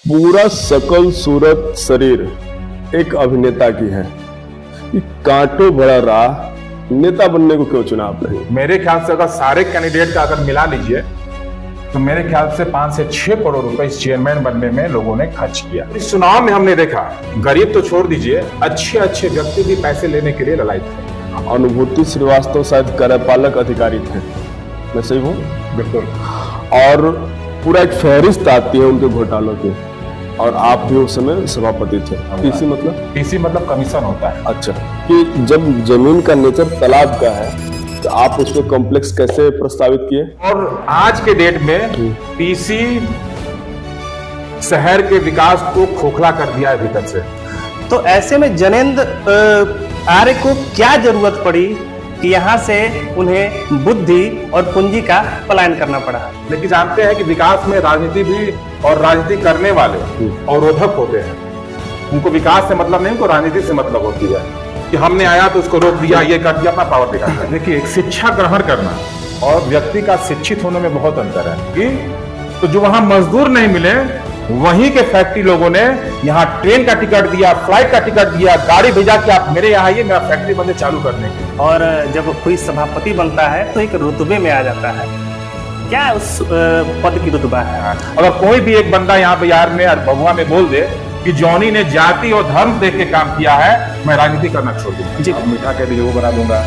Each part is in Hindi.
पूरा शकल सूरत शरीर एक अभिनेता की है। ये कांटों भरा राह नेता बनने को क्यों चुना आपने? मेरे ख्याल से अगर सारे कैंडिडेट का अगर मिला लीजिए तो मेरे ख्याल से 5 से 6 करोड़ रुपए इस चेयरमैन बनने में लोगों ने खर्च किया। इस चुनाव में हमने देखा, गरीब तो छोड़ दीजिए, अच्छे अच्छे व्यक्ति भी पैसे लेने के लिए ललायत थे। अनुभूति श्रीवास्तव शायद कार्यपालक अधिकारी थे, मैं सही हूँ? बिल्कुल। और पूरा एक फहरिस्त आती है उनके घोटालों की, और आप भी उस समय सभापति थे। टीसी मतलब? टीसी मतलब कमीशन होता है। अच्छा, कि जब जमीन का नेचर तालाब का है तो आप उसमें कॉम्प्लेक्स कैसे प्रस्तावित किए? और आज के डेट में टीसी शहर के विकास को खोखला कर दिया है भीतर से। तो ऐसे में जनेंद्र आर्य को क्या जरूरत पड़ी कि यहाँ से उन्हें बुद्धि और पूंजी का पलायन करना पड़ा? लेकिन जानते हैं कि विकास में राजनीति भी और राजनीति करने वाले अवरोधक होते हैं। उनको विकास से मतलब नहीं, उनको राजनीति से मतलब होती है कि हमने आया तो उसको रोक दिया, ये कर दिया, अपना पावर दिखाता है। देखिए, एक शिक्षा ग्रहण करना और व्यक्ति का शिक्षित होने में बहुत अंतर है। कि तो जो वहां मजदूर नहीं मिले, वहीं के फैक्ट्री लोगों ने यहाँ ट्रेन का टिकट दिया, फ्लाइट का टिकट दिया, गाड़ी भेजा कि आप मेरे यहाँ आइए, मेरा फैक्ट्री बंदे चालू करने की। और जब कोई सभापति बनता है तो एक रुतबे में आ जाता है। क्या उस पद की रुतबा है? अगर कोई भी एक बंदा यहाँ बिहार में और भभुआ में बोल दे कि जॉनी ने जाति और धर्म देख के काम किया है, मैं राजनीति करना छोड़ दूंगा। अब मीठा के लिए वो बना दूंगा,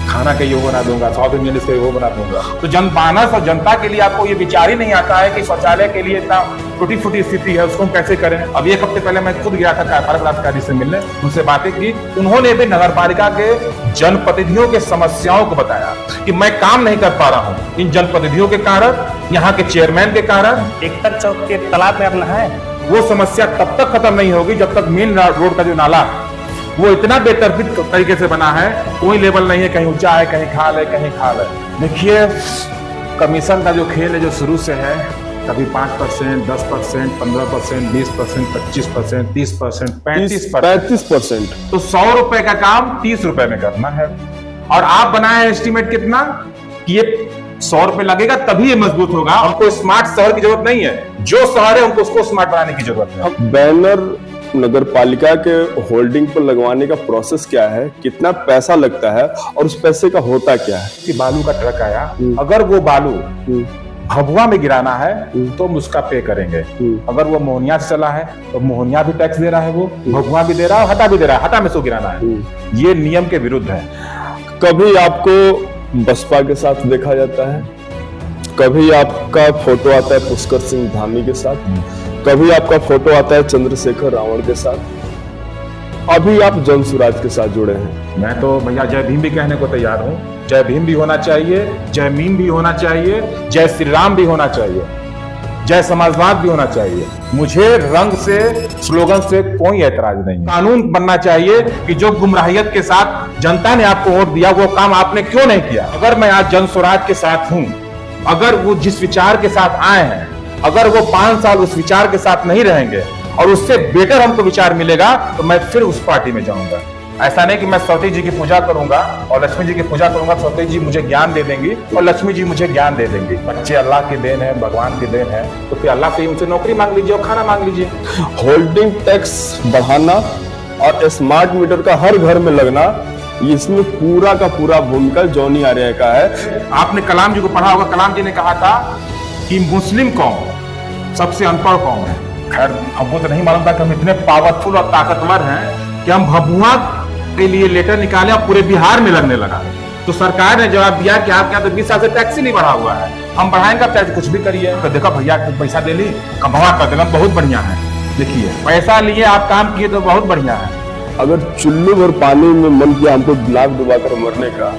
खाना के ये बना दूंगा, साउथ इंडियन के वो बना दूंगा। तो जनमानस और जनता के लिए आपको ये विचार ही नहीं आता है कि शौचालय के लिए इतना टूटी फूटी स्थिति है, उसको हम कैसे करें। अब 1 हफ्ते पहले मैं खुद गया था कार्यपालक अधिकारी से मिलने, उनसे बातें की। उन्होंने भी नगर पालिका के जनप्रतिनिधियों के समस्याओं को बताया कि मैं काम नहीं कर पा रहा हूँ इन जनप्रतिनिधियों के कारण, यहाँ के चेयरमैन के कारण। एकता चौक के तालाब में अपना है, वो समस्या तब तक खत्म नहीं होगी जब तक मेन रोड का जो नाला वो इतना बेतरतीब तरीके से बना है, कोई लेवल नहीं है, कहीं ऊंचा है, कहीं खाल है, कहीं खाल है। देखिए, कमीशन का जो खेल है, जो शुरू से है, कभी 5%, 10%, 15%, 20%, 25%, 30%, 35%। तो 100 रुपए का काम 30 रुपए में करना है। और आप बनाए एस्टिमेट कितना कि ये 100 रुपए लगेगा तभी ये मजबूत होगा। हमको स्मार्ट शहर की जरूरत नहीं है, जो शहर है उनको उसको स्मार्ट बनाने की जरूरत है। बैनर नगर पालिका के होल्डिंग पर लगवाने का प्रोसेस क्या है, कितना पैसा लगता है और उस पैसे का होता क्या है? कि बालू का ट्रक आया, अगर वो बालू भभुआ में गिराना है तो हम उसका पे करेंगे। अगर वो मोहनिया से चला है तो मोहनिया भी टैक्स दे रहा है, वो भभुआ भी दे रहा है, हटा भी दे रहा है, हटा में सो गिराना है। ये नियम के विरुद्ध है। कभी आपको बसपा के साथ देखा जाता है, कभी आपका फोटो आता है पुष्कर सिंह धामी के साथ, कभी आपका फोटो आता है चंद्रशेखर रावण के साथ, अभी आप जनसुराज के साथ जुड़े हैं। मैं तो भैया जय भीम भी कहने को तैयार हूँ। जय भीम भी होना चाहिए, जय मीम भी होना चाहिए, जय श्री राम भी होना चाहिए, जय समाजवाद भी होना चाहिए। मुझे रंग से, स्लोगन से कोई ऐतराज नहीं। कानून बनना चाहिए कि जो गुमराहियत के साथ जनता ने आपको वोट दिया, वो काम आपने क्यों नहीं किया। अगर मैं आज जनसुराज के साथ हूं, अगर वो जिस विचार के साथ आए हैं, अगर वो 5 साल उस विचार के साथ नहीं रहेंगे और उससे बेटर हमको विचार मिलेगा, तो मैं फिर उस पार्टी में जाऊंगा। ऐसा नहीं कि मैं सरस्वती जी की पूजा करूंगा और लक्ष्मी जी की पूजा करूंगा, सरस्वती जी मुझे ज्ञान दे देंगी और लक्ष्मी जी मुझे ज्ञान दे देंगी। बच्चे अल्लाह की देन है, भगवान की देन है, तो फिर अल्लाह से उनसे नौकरी मांग लीजिए और खाना मांग लीजिए। होल्डिंग टैक्स बढ़ाना और स्मार्ट मीटर का हर घर में लगना, इसमें पूरा का पूरा भूमिका जॉनी आर्य का है। आपने कलाम जी को पढ़ा होगा, कलाम जी ने कहा था कि मुस्लिम कौम सबसे अनपढ़ कौम है। खैर, हमको तो नहीं मालूम था कि हम इतने पावरफुल और ताकतवर हैं कि हम भभुआ के लिए लेटर निकाले और पूरे बिहार में लगने लगा। तो सरकार ने जवाब दिया कि आपके यहाँ तो 20 साल से टैक्स ही नहीं बढ़ा हुआ है, हम बढ़ाएंगे, टैक्स कुछ भी करिए। तो देखो भैया, पैसा दे ली, भभुआ कर देगा, बहुत बढ़िया है। देखिए, पैसा लिए आप काम किए तो बहुत बढ़िया है। अगर चुल्लू भर पानी में मन किया हमको नाक डुबाकर मरने का,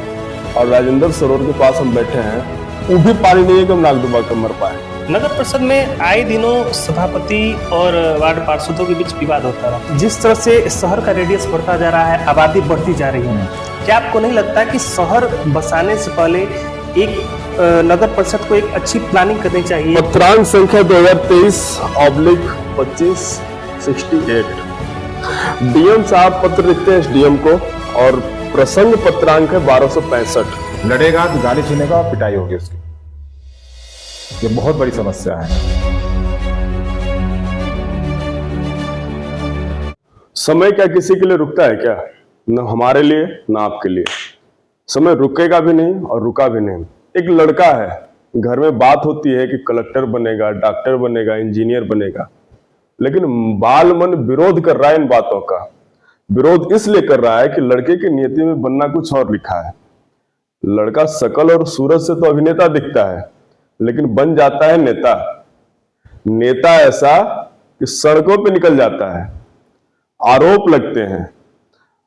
और राजेंद्र सरोवर के पास हम बैठे हैं, वो भी पानी नहीं है कि हम नाक डुबाकर मर पाए। नगर परिषद में आए दिनों सभापति और वार्ड पार्षदों के बीच विवाद होता रहा। जिस तरह से शहर का रेडियस बढ़ता जा रहा है, आबादी बढ़ती जा रही है, क्या आपको नहीं लगता कि शहर बसाने से पहले एक नगर परिषद को एक अच्छी प्लानिंग करनी चाहिए? पत्रांक संख्या 2023/2568। डीएम साहब पत्र लिखते हैं एसडीएम को, और प्रसंग पत्रांक है 1265। लड़ेगा तो गाली सुनेगा और पिटाई होगी उसकी। ये बहुत बड़ी समस्या है। समय क्या किसी के लिए रुकता है क्या? न हमारे लिए न आपके लिए। समय रुकेगा भी नहीं और रुका भी नहीं। एक लड़का है, घर में बात होती है कि कलेक्टर बनेगा, डॉक्टर बनेगा, इंजीनियर बनेगा, लेकिन बाल मन विरोध कर रहा है इन बातों का। विरोध इसलिए कर रहा है कि लड़के की नियति में बनना कुछ और लिखा है। लड़का शकल और सूरत से तो अभिनेता दिखता है, लेकिन बन जाता है नेता। नेता ऐसा कि सड़कों पे निकल जाता है, आरोप लगते हैं,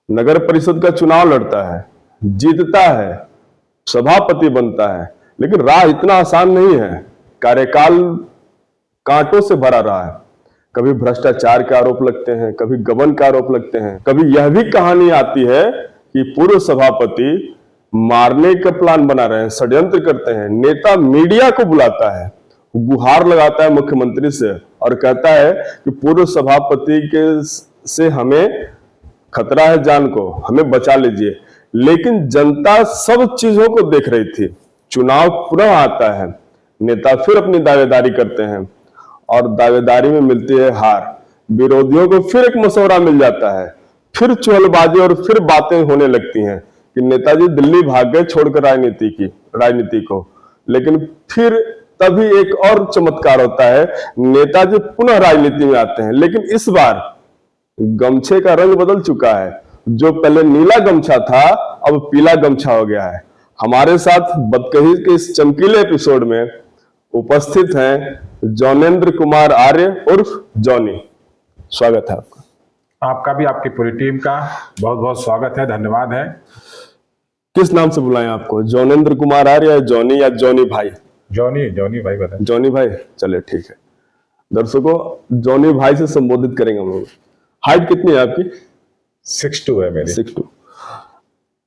नगर परिषद का चुनाव लड़ता है, जीतता है, सभापति बनता है, लेकिन राह इतना आसान नहीं है। कार्यकाल कांटों से भरा रहा है। कभी भ्रष्टाचार के आरोप लगते हैं, कभी गबन के आरोप लगते हैं, कभी यह भी कहानी आती है कि पूर्व सभापति मारने का प्लान बना रहे हैं, षड्यंत्र करते हैं। नेता मीडिया को बुलाता है, गुहार लगाता है मुख्यमंत्री से और कहता है कि पूर्व सभापति के से हमें खतरा है, जान को हमें बचा लीजिए। लेकिन जनता सब चीजों को देख रही थी। चुनाव पुनः आता है, नेता फिर अपनी दावेदारी करते हैं और दावेदारी में मिलती है हार। विरोधियों को फिर एक मसौरा मिल जाता है, फिर चुहलबाजी और फिर बातें होने लगती हैं कि नेताजी दिल्ली भाग गए छोड़कर राजनीति को। लेकिन फिर तभी एक और चमत्कार होता है, नेताजी पुनः राजनीति में आते हैं, लेकिन इस बार गमछे का रंग बदल चुका है। जो पहले नीला गमछा था अब पीला गमछा हो गया है। हमारे साथ बदकही के इस चमकीले एपिसोड में उपस्थित हैं जौनेन्द्र कुमार आर्य उर्फ जॉनी। स्वागत है आपका। आपका भी, आपकी पूरी टीम का बहुत बहुत स्वागत है, धन्यवाद है। किस नाम से बुलाएं आपको, जौनेन्द्र कुमार आर्य या जॉनी या जॉनी भाई? जॉनी भाई बताएं। जॉनी भाई, चलिए ठीक है। दर्शकों, जॉनी भाई से संबोधित करेंगे हम लोग। हाइट कितनी है आपकी? 6'2" है मेरी। 6'2".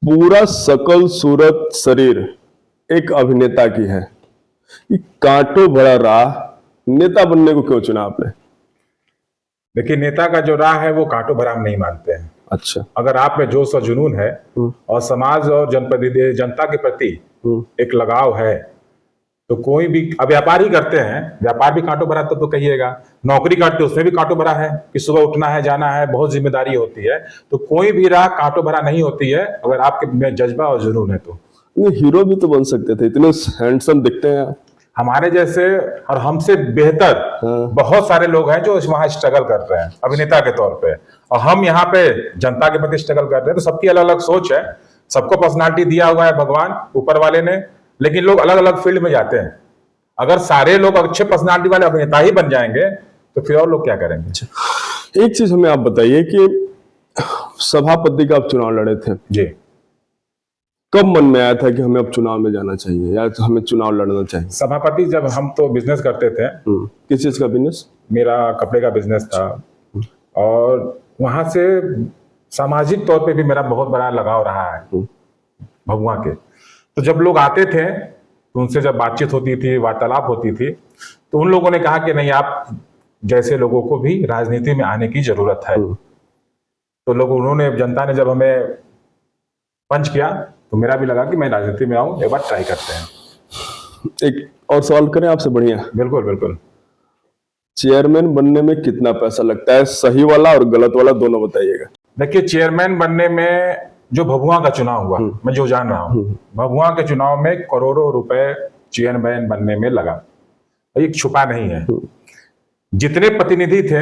पूरा शकल सूरत शरीर एक अभिनेता की है। ये कांटों भरा राह, नेता बनने को क्यों चुना आपने? देखिए, नेता का जो राह है वो कांटों भरा हम नहीं मानते हैं। अच्छा। अगर आप में जोश और जुनून है और समाज और जनता के प्रति एक लगाव है तो कोई भी, अब व्यापार ही करते हैं, व्यापार भी कांटों भरा तो कहिएगा। नौकरी करते उसमें भी कांटों भरा है कि सुबह उठना है, जाना है, बहुत जिम्मेदारी होती है। तो कोई भी राह कांटों भरा नहीं होती है अगर आपके में जज्बा और जुनून है तो। हीरो भी तो बन सकते थे, इतने हैंडसम दिखते हैं। हमारे जैसे और हमसे बेहतर बहुत सारे लोग हैं जो वहां स्ट्रगल कर रहे हैं अभिनेता के तौर पे, और हम यहाँ पे जनता के प्रति स्ट्रगल कर रहे हैं। तो सबकी अलग अलग सोच है, सबको पर्सनालिटी दिया हुआ है भगवान ऊपर वाले ने, लेकिन लोग अलग अलग फील्ड में जाते हैं। अगर सारे लोग अच्छे पर्सनालिटी वाले अभिनेता ही बन जाएंगे तो फिर और लोग क्या करेंगे? एक चीज हमें आप बताइए कि सभापति का आप चुनाव लड़े थे जी, कब मन में आया था कि हमें अब चुनाव में जाना चाहिए या तो हमें चुनाव लड़ना चाहिए? सभापति जब हम तो बिजनेस करते थे। किस चीज का बिजनेस? मेरा कपड़े का बिजनेस था और वहां से सामाजिक तौर पे भी मेरा बहुत बड़ा लगाव रहा है भभुआ के। तो जब लोग आते थे तो उनसे जब बातचीत होती थी, वार्तालाप होती थी, तो उन लोगों ने कहा कि नहीं, आप जैसे लोगों को भी राजनीति में आने की जरूरत है। तो उन्होंने, जनता ने जब हमें पंच किया तो मेरा भी लगा कि मैं राजनीति में आऊं, एक बार ट्राई करते हैं। एक और सवाल करें आपसे? बढ़िया, बिल्कुल बिल्कुल। चेयरमैन बनने में कितना पैसा लगता है? सही वाला और गलत वाला दोनों बताइएगा। देखिए, चेयरमैन बनने में जो भभुआ का चुनाव हुआ, मैं जो जान रहा हूँ, भभुआ के चुनाव में करोड़ों रुपए चेयरमैन बनने में लगा। एक छुपा नहीं है। जितने प्रतिनिधि थे,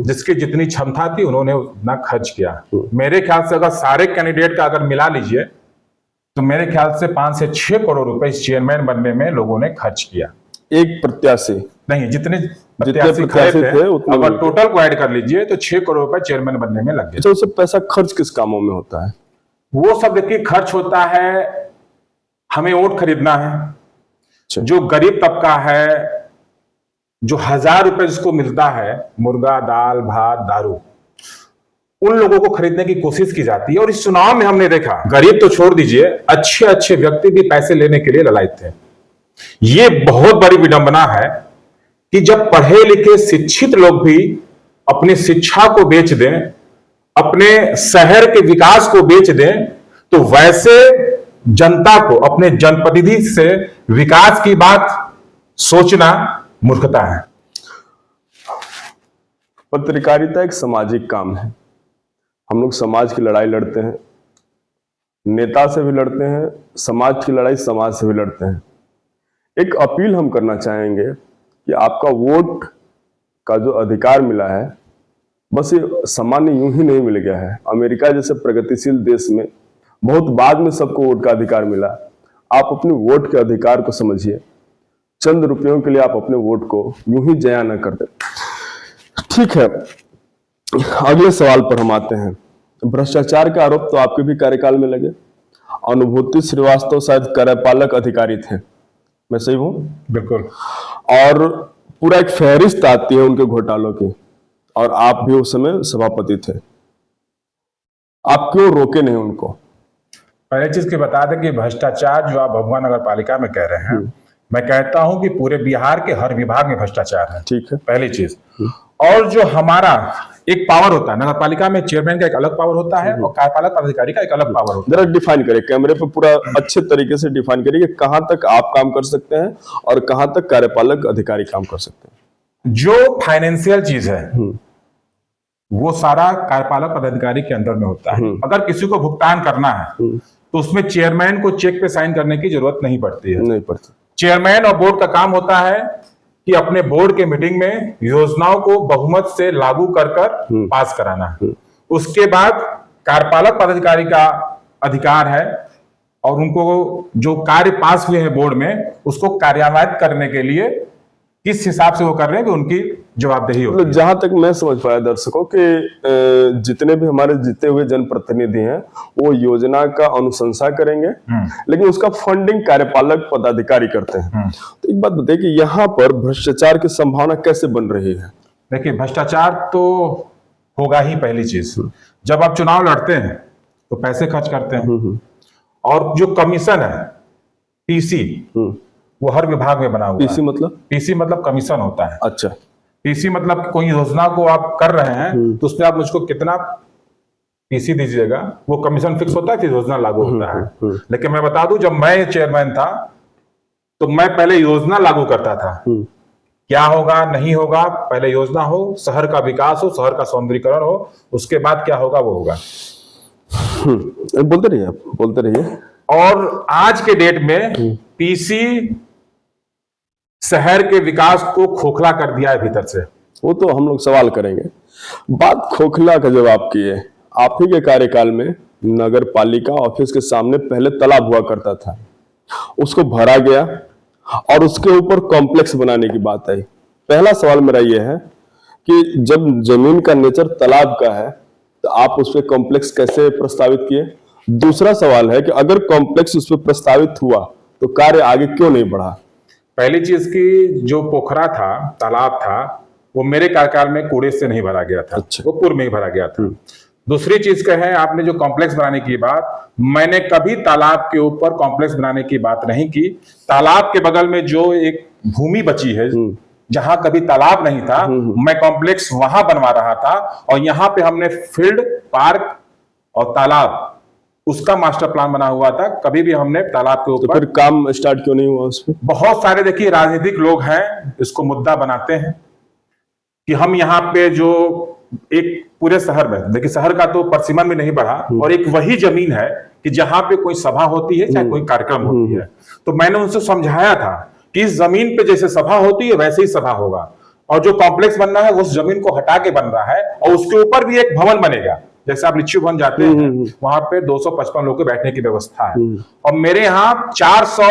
जिसकी जितनी क्षमता थी, उन्होंने उतना खर्च किया। मेरे ख्याल से अगर सारे कैंडिडेट का अगर मिला लीजिए तो मेरे ख्याल से 5 से 6 करोड़ रुपए इस चेयरमैन बनने में लोगों ने खर्च किया। एक प्रत्याशी नहीं, जितने प्रत्याशी थे अगर टोटल को ऐड कर लीजिए तो 6 करोड़ रुपए चेयरमैन बनने में लग गए। तो उससे पैसा खर्च किस कामों में होता है? वो सब देखिए, खर्च होता है, हमें वोट खरीदना है। जो गरीब तबका है, जो 1000 रुपए जिसको मिलता है, मुर्गा, दाल, भात, दारू, उन लोगों को खरीदने की कोशिश की जाती है। और इस चुनाव में हमने देखा, गरीब तो छोड़ दीजिए, अच्छे अच्छे व्यक्ति भी पैसे लेने के लिए ललायत थे। ये बहुत बड़ी विडंबना है कि जब पढ़े लिखे शिक्षित लोग भी अपनी शिक्षा को बेच दें, अपने शहर के विकास को बेच दें, तो वैसे जनता को, अपने जनप्रतिनिधि से विकास की बात सोचना मूर्खता है। पत्रकारिता एक सामाजिक काम है। हम लोग समाज की लड़ाई लड़ते हैं, नेता से भी लड़ते हैं, समाज की लड़ाई समाज से भी लड़ते हैं। एक अपील हम करना चाहेंगे कि आपका वोट का जो अधिकार मिला है, बस ये सामान्य यूं ही नहीं मिल गया है। अमेरिका जैसे प्रगतिशील देश में बहुत बाद में सबको वोट का अधिकार मिला। आप अपने वोट के अधिकार को समझिए। चंद रुपयों के लिए आप अपने वोट को यूं ही जया न कर दे। ठीक है, अगले सवाल पर हम आते हैं। भ्रष्टाचार के आरोप तो आपके भी कार्यकाल में लगे। अनुभूति श्रीवास्तव शायद कार्यपालक अधिकारी थे, मैं सही हूं? बिल्कुल। और पूरा एक फहरिस्त आती है उनके घोटालों की, और आप भी उस समय सभापति थे। आप क्यों रोके नहीं उनको? पहले चीज की बता दें कि भ्रष्टाचार जो आप भभुआ नगर पालिका में कह रहे हैं, मैं कहता हूं कि पूरे बिहार के हर विभाग में भ्रष्टाचार है। ठीक है, पहली चीज। और जो हमारा एक पावर होता है नगर पालिका में, चेयरमैन का एक अलग पावर होता है और कार्यपालक पदाधिकारी का एक अलग पावर होता है। जरा डिफाइन करिए, कैमरे पे पूरा अच्छे तरीके से डिफाइन करिए कि कहां तक आप काम कर सकते हैं और कहां तक कार्यपालक अधिकारी काम कर सकते हैं। जो फाइनेंशियल चीज है वो सारा कार्यपालक पदाधिकारी के अंदर में होता है। अगर किसी को भुगतान करना है तो उसमें चेयरमैन को चेक पे साइन करने की जरूरत नहीं पड़ती है। नहीं पड़ती। चेयरमैन और बोर्ड का काम होता है कि अपने बोर्ड के मीटिंग में योजनाओं को बहुमत से लागू कर पास कराना है। उसके बाद कार्यपालक पदाधिकारी का अधिकार है और उनको जो कार्य पास हुए हैं बोर्ड में उसको कार्यान्वित करने के लिए किस हिसाब से वो कर रहे हैं कि उनकी जवाबदेही होती है। जहां तक मैं समझ पाया दर्शकों के, जितने भी हमारे जीते हुए जनप्रतिनिधि हैं वो योजना का अनुशंसा करेंगे, लेकिन उसका फंडिंग कार्यपालक पदाधिकारी करते हैं। तो एक बात बताइए कि यहाँ पर भ्रष्टाचार की संभावना कैसे बन रही है? देखिए, भ्रष्टाचार तो होगा ही। पहली चीज, जब आप चुनाव लड़ते हैं तो पैसे खर्च करते हैं, और जो कमीशन है पीसी वो हर विभाग में बना हुआ है। पीसी मतलब कमीशन होता है। अच्छा। पीसी मतलब कोई योजना को आप कर रहे हैं तो उसमें आप मुझको कितना पीसी दीजिएगा, वो कमीशन फिक्स होता है, फिर योजना लागू होता है। लेकिन मैं बता दूं, जब मैं चेयरमैन था तो मैं पहले योजना लागू करता था। क्या होगा नहीं होगा, पहले योजना हो, शहर का विकास हो, शहर का सौंदर्यीकरण हो, उसके बाद क्या होगा वो होगा। बोलते रहिए, आप बोलते रहिए। और आज के डेट में पीसी शहर के विकास को खोखला कर दिया है भीतर से। वो तो हम लोग सवाल करेंगे। बात खोखला का जब आप किए, आप ही के कार्यकाल में नगर पालिका ऑफिस के सामने पहले तालाब हुआ करता था, उसको भरा गया और उसके ऊपर कॉम्प्लेक्स बनाने की बात आई। पहला सवाल मेरा यह है कि जब जमीन का नेचर तालाब का है तो आप उस पर कॉम्प्लेक्स कैसे प्रस्तावित किए? दूसरा सवाल है कि अगर कॉम्प्लेक्स उस पर प्रस्तावित हुआ तो कार्य आगे क्यों नहीं बढ़ा? पहली चीज की, जो पोखरा था, तालाब था, वो मेरे कार्यकाल में कूड़े से नहीं भरा गया था। अच्छा। वो पूर्व में ही भरा गया था। दूसरी चीज कहे, आपने जो कॉम्प्लेक्स बनाने की बात, मैंने कभी तालाब के ऊपर कॉम्प्लेक्स बनाने की बात नहीं की। तालाब के बगल में जो एक भूमि बची है जहां कभी तालाब नहीं था, मैं कॉम्प्लेक्स वहां बनवा रहा था, और यहाँ पे हमने फील्ड, पार्क और तालाब, उसका मास्टर प्लान बना हुआ था। कभी भी हमने तालाब के ऊपर, तो फिर काम स्टार्ट क्यों नहीं हुआ उस पर? बहुत सारे देखिए राजनीतिक लोग हैं, इसको मुद्दा बनाते हैं कि हम यहाँ पे जो एक पूरे शहर में, देखिए शहर का तो परिसीमन भी नहीं बढ़ा, और एक वही जमीन है कि जहां पे कोई सभा होती है चाहे कोई कार्यक्रम होती है, तो मैंने उनसे समझाया था कि इस जमीन पे जैसे सभा होती है वैसे ही सभा होगा, और जो कॉम्प्लेक्स बनना है उस जमीन को हटा के बन रहा है, और उसके ऊपर भी एक भवन बनेगा। जैसे आप लिच्ची भवन जाते हैं, वहां पे 255 लोग के बैठने की व्यवस्था है, और मेरे यहाँ 400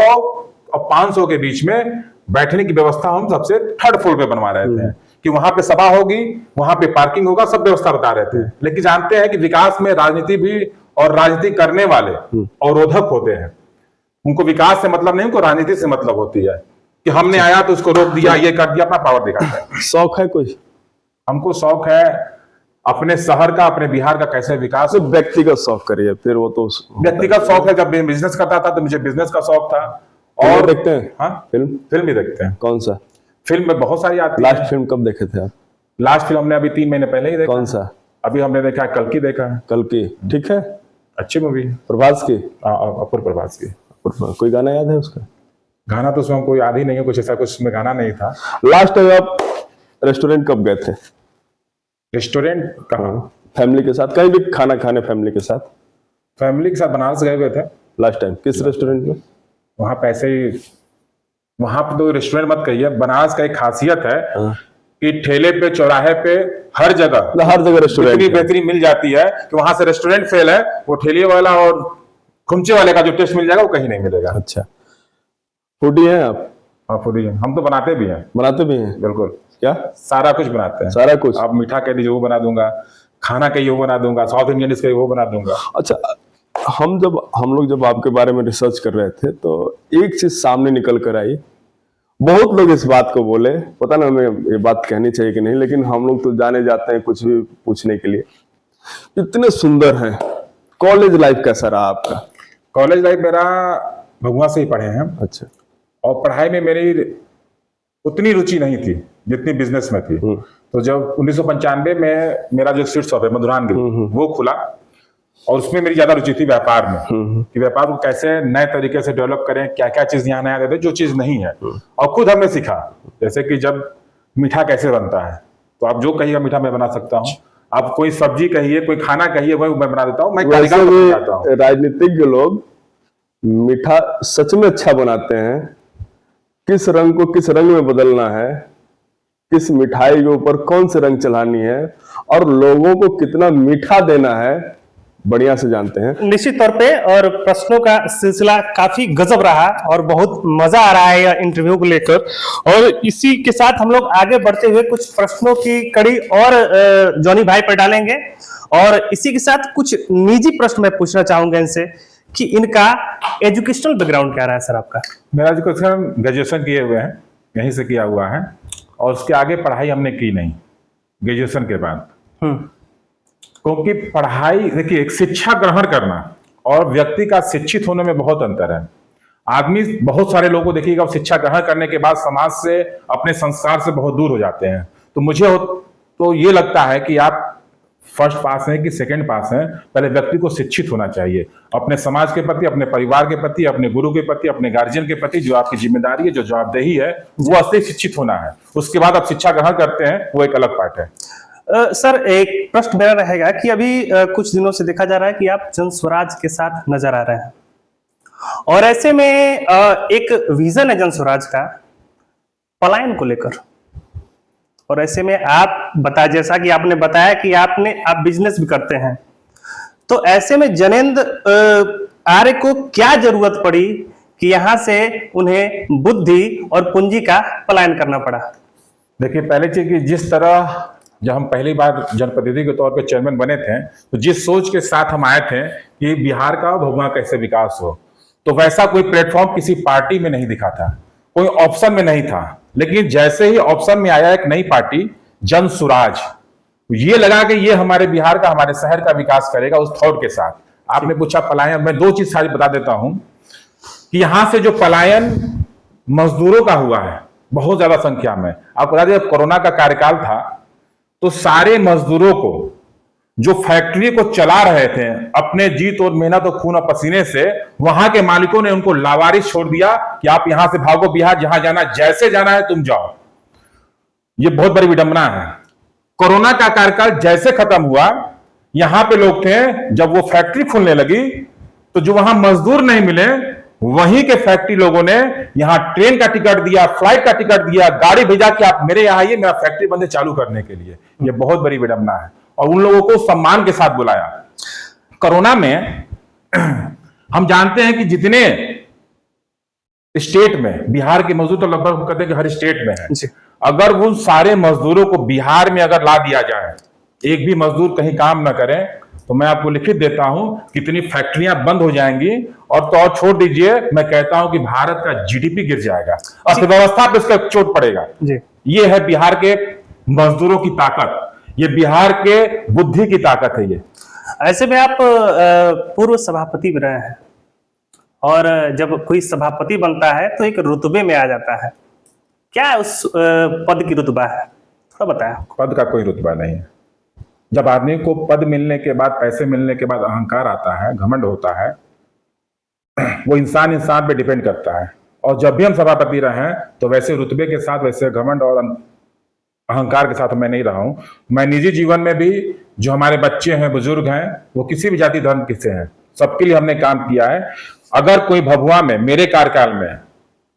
और 500 के बीच में बैठने की व्यवस्था हम सबसे थर्ड फ्लोर पे बनवा रहे थे कि वहां पे सभा होगी, वहां पे पार्किंग होगा, सब व्यवस्था बता रहे थे। लेकिन जानते हैं कि विकास में राजनीति भी, और राजनीति करने वाले अवरोधक होते हैं। उनको विकास से मतलब नहीं, उनको राजनीति से मतलब होती है कि हमने आया तो उसको रोक दिया, ये कर दिया, अपना पावर दिखाता है। शौक है कोई? हमको शौक है अपने शहर का, अपने बिहार का कैसे विकास। तो व्यक्तिगत शौक करिए, फिर वो तो व्यक्तिगत शौक है। जब मैं बिजनेस करता था तो मुझे बिजनेस का शौक था। और देखते हैं? हाँ, फिल्म भी देखते हैं। कौन सा? फिल्म में बहुत सारी आती है। लास्ट फिल्म कब देखे थे आप? लास्ट फिल्म हमने अभी 3 महीने पहले ही देखा। कौन सा? अभी हमने देखा कल की देखा है। कल की ठीक है, अच्छी मूवी। प्रभास की? अपूर्व प्रभास की। कोई गाना याद है उसका? गाना तो उसमें हमको याद ही नहीं है, कुछ ऐसा कुछ उसमें गाना नहीं था। लास्ट टाइम आप रेस्टोरेंट कब गए थे? रेस्टोरेंट कहाँ? फैमिली के साथ कहीं भी खाना खाने फैमिली के साथ? फैमिली के साथ बनारस गए हुए थे लास्ट टाइम किस रेस्टोरेंट में? वहां पैसे ही, वहां पे तो रेस्टोरेंट मत कहिए, बनारस का एक खासियत है कि ठेले पे चौराहे पे हर जगह रेस्टोरेंट इतनी बेहतरीन मिल जाती है कि वहां से रेस्टोरेंट फेल है, वो ठेले वाला और खुमचे वाले का जो टेस्ट मिल जाएगा वो कहीं नहीं मिलेगा। अच्छा, फूडी हैं आप? हाँ फूडी हैं, हम तो बनाते भी हैं। बनाते भी हैं? बिल्कुल। क्या? सारा कुछ बनाते हैं। सारा कुछ? आप मीठा कह दीजिए वो बना दूंगा, खाना कहिए वो बना दूंगा, साउथ इंडियन डिश कहिए वो बना दूंगा। अच्छा, हम लोग जब आपके बारे में रिसर्च कर रहे थे तो एक चीज सामने निकल कर आई, बहुत लोग इस बात को बोले, पता ना हमें ये बात कहनी चाहिए कि नहीं, लेकिन हम लोग तो जाने जाते हैं कुछ भी पूछने के लिए। इतने सुंदर हैं, कॉलेज लाइफ कैसा रहा आपका? कॉलेज लाइफ मेरा भगवा से ही पढ़े हैं। अच्छा। और पढ़ाई में मेरी उतनी रुचि नहीं थी जितनी बिजनेस में थी। तो जब 1995 में मेरा जो स्वीट शॉप है मधुरान गिरी वो खुला, और उसमें मेरी ज्यादा रुचि थी व्यापार में, कि व्यापार को कैसे नए तरीके से डेवलप करें, क्या क्या चीज यहाँ नया देते जो चीज नहीं है। और खुद हमने सीखा, जैसे कि जब मीठा कैसे बनता है, तो आप जो कहिएगा मीठा मैं बना सकता हूँ। आप कोई सब्जी कहिए, कोई खाना कहिए, वही मैं बना देता हूँ। मैं राजनीतिज्ञ लोग मीठा सच में अच्छा बनाते हैं। किस रंग को किस रंग में बदलना है, किस मिठाई के ऊपर कौन से रंग चलानी है, और लोगों को कितना मीठा देना है, बढ़िया से जानते हैं निश्चित तौर पे। और प्रश्नों का सिलसिला काफी गजब रहा और बहुत मजा आ रहा है यह इंटरव्यू को लेकर। और इसी के साथ हम लोग आगे बढ़ते हुए कुछ प्रश्नों की कड़ी और जॉनी भाई पर डालेंगे, और इसी के साथ कुछ निजी प्रश्न मैं पूछना चाहूंगा इनसे कि इनका एजुकेशनल बैकग्राउंड क्या रहा है सर आपका? मेरा एजुकेशन ग्रेजुएशन किए हुए हैं, यहीं से किया हुआ है, और उसके आगे पढ़ाई हमने की नहीं ग्रेजुएशन के बाद। क्योंकि पढ़ाई, देखिए, एक शिक्षा ग्रहण करना और व्यक्ति का शिक्षित होने में बहुत अंतर है। आदमी, बहुत सारे लोगों को देखिएगा, शिक्षा ग्रहण करने के बाद समाज से, अपने संस्कार से बहुत दूर हो जाते हैं। तो मुझे तो ये लगता है कि आप फर्स्ट पास हैं कि सेकंड पास हैं, पहले व्यक्ति को शिक्षित होना चाहिए अपने समाज के प्रति, अपने परिवार के प्रति, अपने गुरु के प्रति, अपने गार्जियन के प्रति। जो आपकी जिम्मेदारी है, जो जवाबदेही है, वो असली शिक्षित होना है। उसके बाद आप शिक्षा ग्रहण करते हैं, वो एक अलग पार्ट है। सर, एक प्रश्न मेरा रहेगा कि अभी कुछ दिनों से देखा जा रहा है कि आप जन स्वराज के साथ नजर आ रहे हैं, और ऐसे में एक विजन है जन स्वराज का पलायन को लेकर। और ऐसे में आप जैसा कि आपने बताया कि आप बिजनेस भी करते हैं, तो ऐसे में जनेंद्र आर्य को क्या जरूरत पड़ी कि यहां से उन्हें बुद्धि और पूंजी का पलायन करना पड़ा? देखिए, पहले चीज कि जिस तरह जब हम पहली बार जनप्रतिनिधि के तौर पे चेयरमैन बने थे, तो जिस सोच के साथ हम आए थे कि बिहार का भगवा कैसे विकास हो, तो वैसा कोई प्लेटफॉर्म किसी पार्टी में नहीं दिखा था, कोई ऑप्शन में नहीं था। लेकिन जैसे ही ऑप्शन में आया एक नई पार्टी जन स्वराज, ये लगा कि ये हमारे बिहार का, हमारे शहर का विकास करेगा। उस थॉट के साथ आपने पूछा पलायन, मैं दो चीज सारी बता देता हूं कि यहां से जो पलायन मजदूरों का हुआ है बहुत ज्यादा संख्या में। आपको बता दें, जब कोरोना का कार्यकाल था तो सारे मजदूरों को जो फैक्ट्री को चला रहे थे अपने जीत और मेहनत और खून और पसीने से, वहां के मालिकों ने उनको लावारिस छोड़ दिया कि आप यहां से भागो बिहार, जहां जाना, जैसे जाना है तुम जाओ। ये बहुत बड़ी विडंबना है। कोरोना का कार्यकाल जैसे खत्म हुआ, यहां पे लोग थे, जब वो फैक्ट्री खुलने लगी तो जो वहां मजदूर नहीं मिले, वहीं के फैक्ट्री लोगों ने यहां ट्रेन का टिकट दिया, फ्लाइट का टिकट दिया, गाड़ी भेजा कि आप मेरे यहां आइए, मेरा फैक्ट्री बंद चालू करने के लिए। यह बहुत बड़ी विडंबना है, और उन लोगों को सम्मान के साथ बुलाया। कोरोना में हम जानते हैं कि जितने स्टेट में बिहार के मजदूर, तो लगभग कहते हैं कि हर स्टेट में है, अगर उन सारे मजदूरों को बिहार में अगर ला दिया जाए, एक भी मजदूर कहीं काम ना करें, तो मैं आपको लिखित देता हूं कितनी फैक्ट्रियां बंद हो जाएंगी। और तो और छोड़ दीजिए, मैं कहता हूं कि भारत का जीडीपी गिर जाएगा, अर्थव्यवस्था पे इसका चोट पड़ेगा। ये है बिहार के मजदूरों की ताकत, ये बिहार के बुद्धि की ताकत है। ये ऐसे में आप पूर्व सभापति भी रहे हैं, और जब कोई सभापति बनता है तो एक रुतबे में आ जाता है। क्या उस पद की रुतबा है, थोड़ा बताएं। पद का कोई रुतबा नहीं है। जब आदमी को पद मिलने के बाद, पैसे मिलने के बाद अहंकार आता है, घमंड होता है, वो इंसान पे डिपेंड करता है। और जब भी हम सभापति रहे हैं तो वैसे रुतबे के साथ वैसे घमंड और अहंकार के साथ मैं नहीं रहा हूं। मैं निजी जीवन में भी जो हमारे बच्चे हैं, बुजुर्ग हैं, वो किसी भी जाति धर्म के से हैं, सबके लिए हमने काम किया है। अगर कोई भभुआ में मेरे कार्यकाल में,